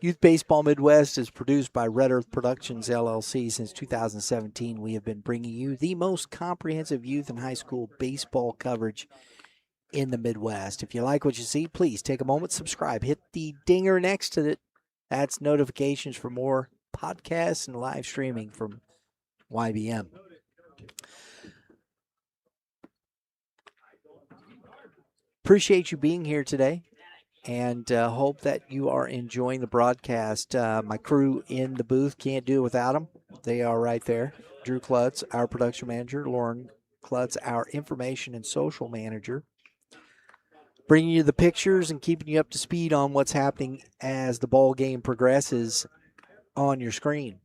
Youth Baseball Midwest is produced by Red Earth Productions, LLC. Since 2017, we have been bringing you the most comprehensive youth and high school baseball coverage in the Midwest. If you like what you see, please take a moment, subscribe, hit the dinger next to it. That's notifications for more podcasts and live streaming from YBM. Appreciate you being here today. And hope that you are enjoying the broadcast. My crew in the booth, can't do it without them. They are right there. Drew Klutz, our production manager. Lauren Klutz, our information and social manager. Bringing you the pictures and keeping you up to speed on what's happening as the ball game progresses on your screen.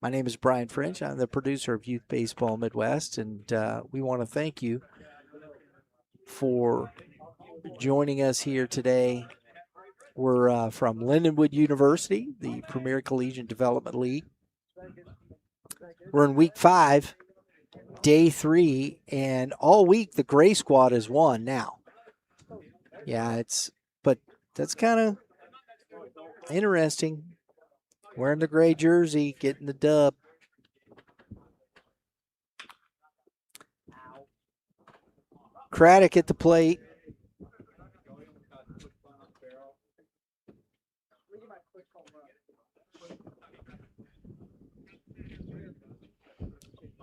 My name is Brian French. I'm the producer of Youth Baseball Midwest, and we want to thank you for joining us here today. We're from Lindenwood University, the Premier Collegiate Development League. We're in week 5, day 3, and all week the Gray squad has won now. Yeah, but that's kind of interesting. Wearing the gray jersey, getting the dub. Craddock at the plate.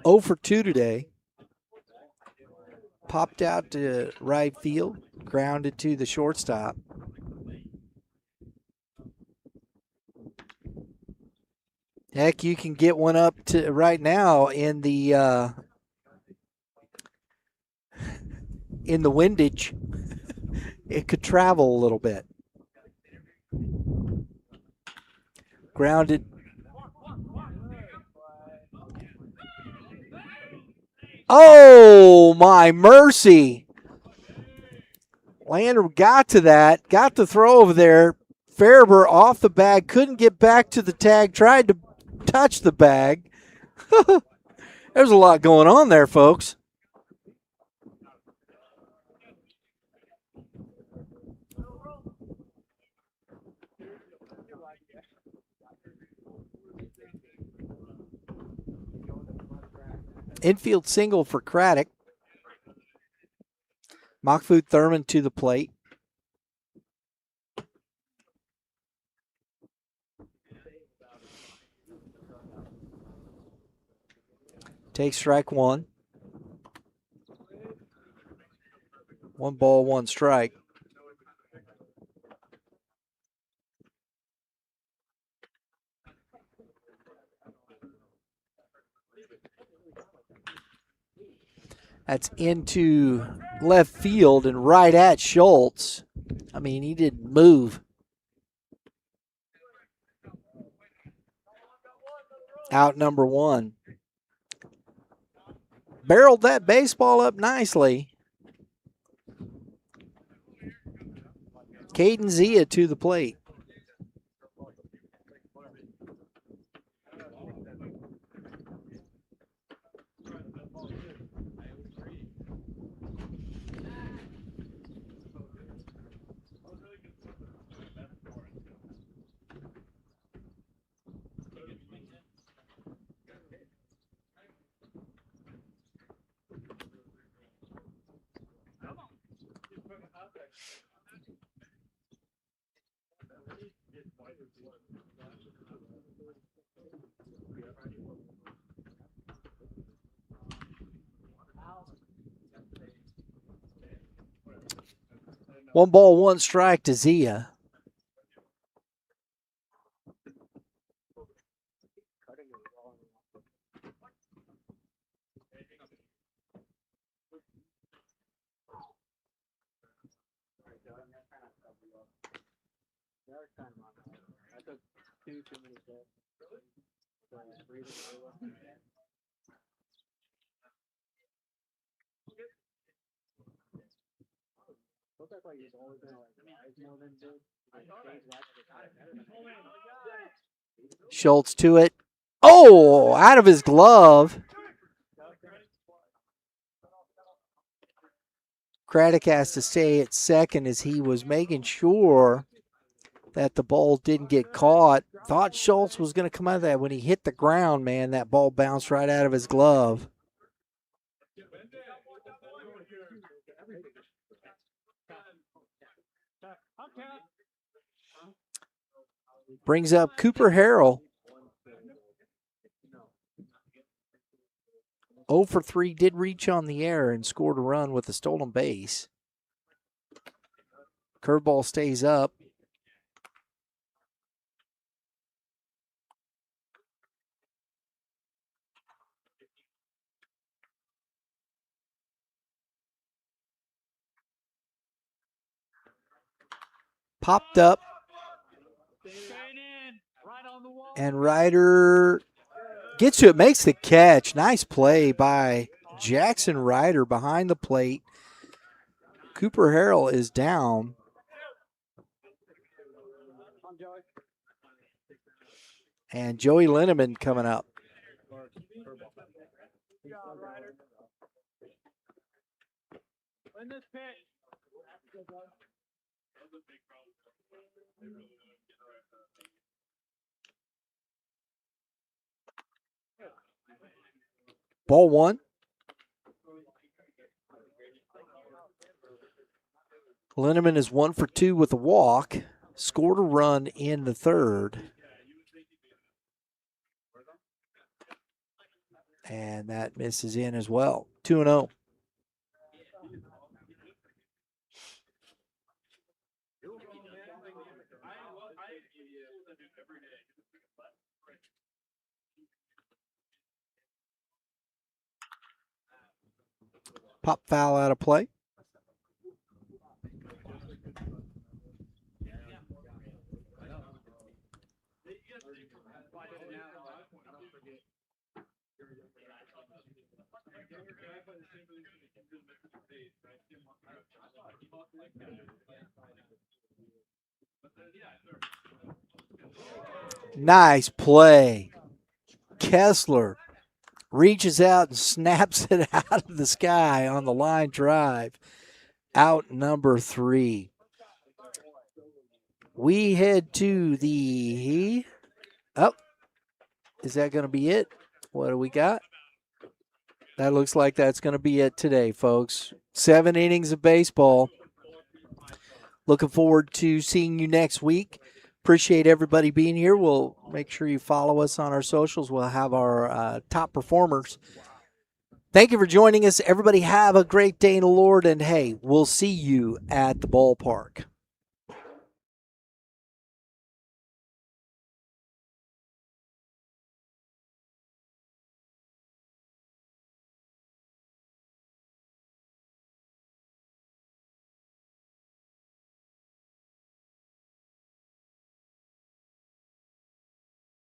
Oh for 2 today. Popped out to right field, grounded to the shortstop. Heck, you can get one up to right now in the windage. It could travel a little bit. Grounded. Oh, my mercy. Lander got to that, got the throw over there. Farber off the bag, couldn't get back to the tag, tried to touch the bag. There's a lot going on there, folks. Infield single for Craddock. Mahfoud Thurman to the plate. Take strike one. 1 ball, 1 strike. That's into left field and right at Schultz. I mean, he didn't move. Out number 1. Barreled that baseball up nicely. Caden Zia to the plate. One ball, 1 strike to Zia. Schultz to it. Oh, out of his glove. Craddock has to stay at second as he was making sure that the ball didn't get caught. Thought Schultz was going to come out of that. When he hit the ground, man, that ball bounced right out of his glove. Brings up Cooper Harrell. 0 for 3, did reach on the air and scored a run with a stolen base. Curveball stays up. Popped up. And Ryder gets to it, makes the catch. Nice play by Jackson Ryder behind the plate. Cooper Harrell is down. And Joey Linneman coming up. Ball 1. Linneman is 1 for 2 with a walk. Scored a run in the third. And that misses in as well. 2-0. Pop foul out of play. Nice play. Kessler reaches out and snaps it out of the sky on the line drive. Out number 3. We head to the, is that going to be it? What do we got? That looks like that's going to be it today, folks. 7 innings of baseball. Looking forward to seeing you next week. Appreciate everybody being here. We'll make sure you follow us on our socials. We'll have our top performers. Thank you for joining us. Everybody have a great day in the Lord. And, hey, we'll see you at the ballpark.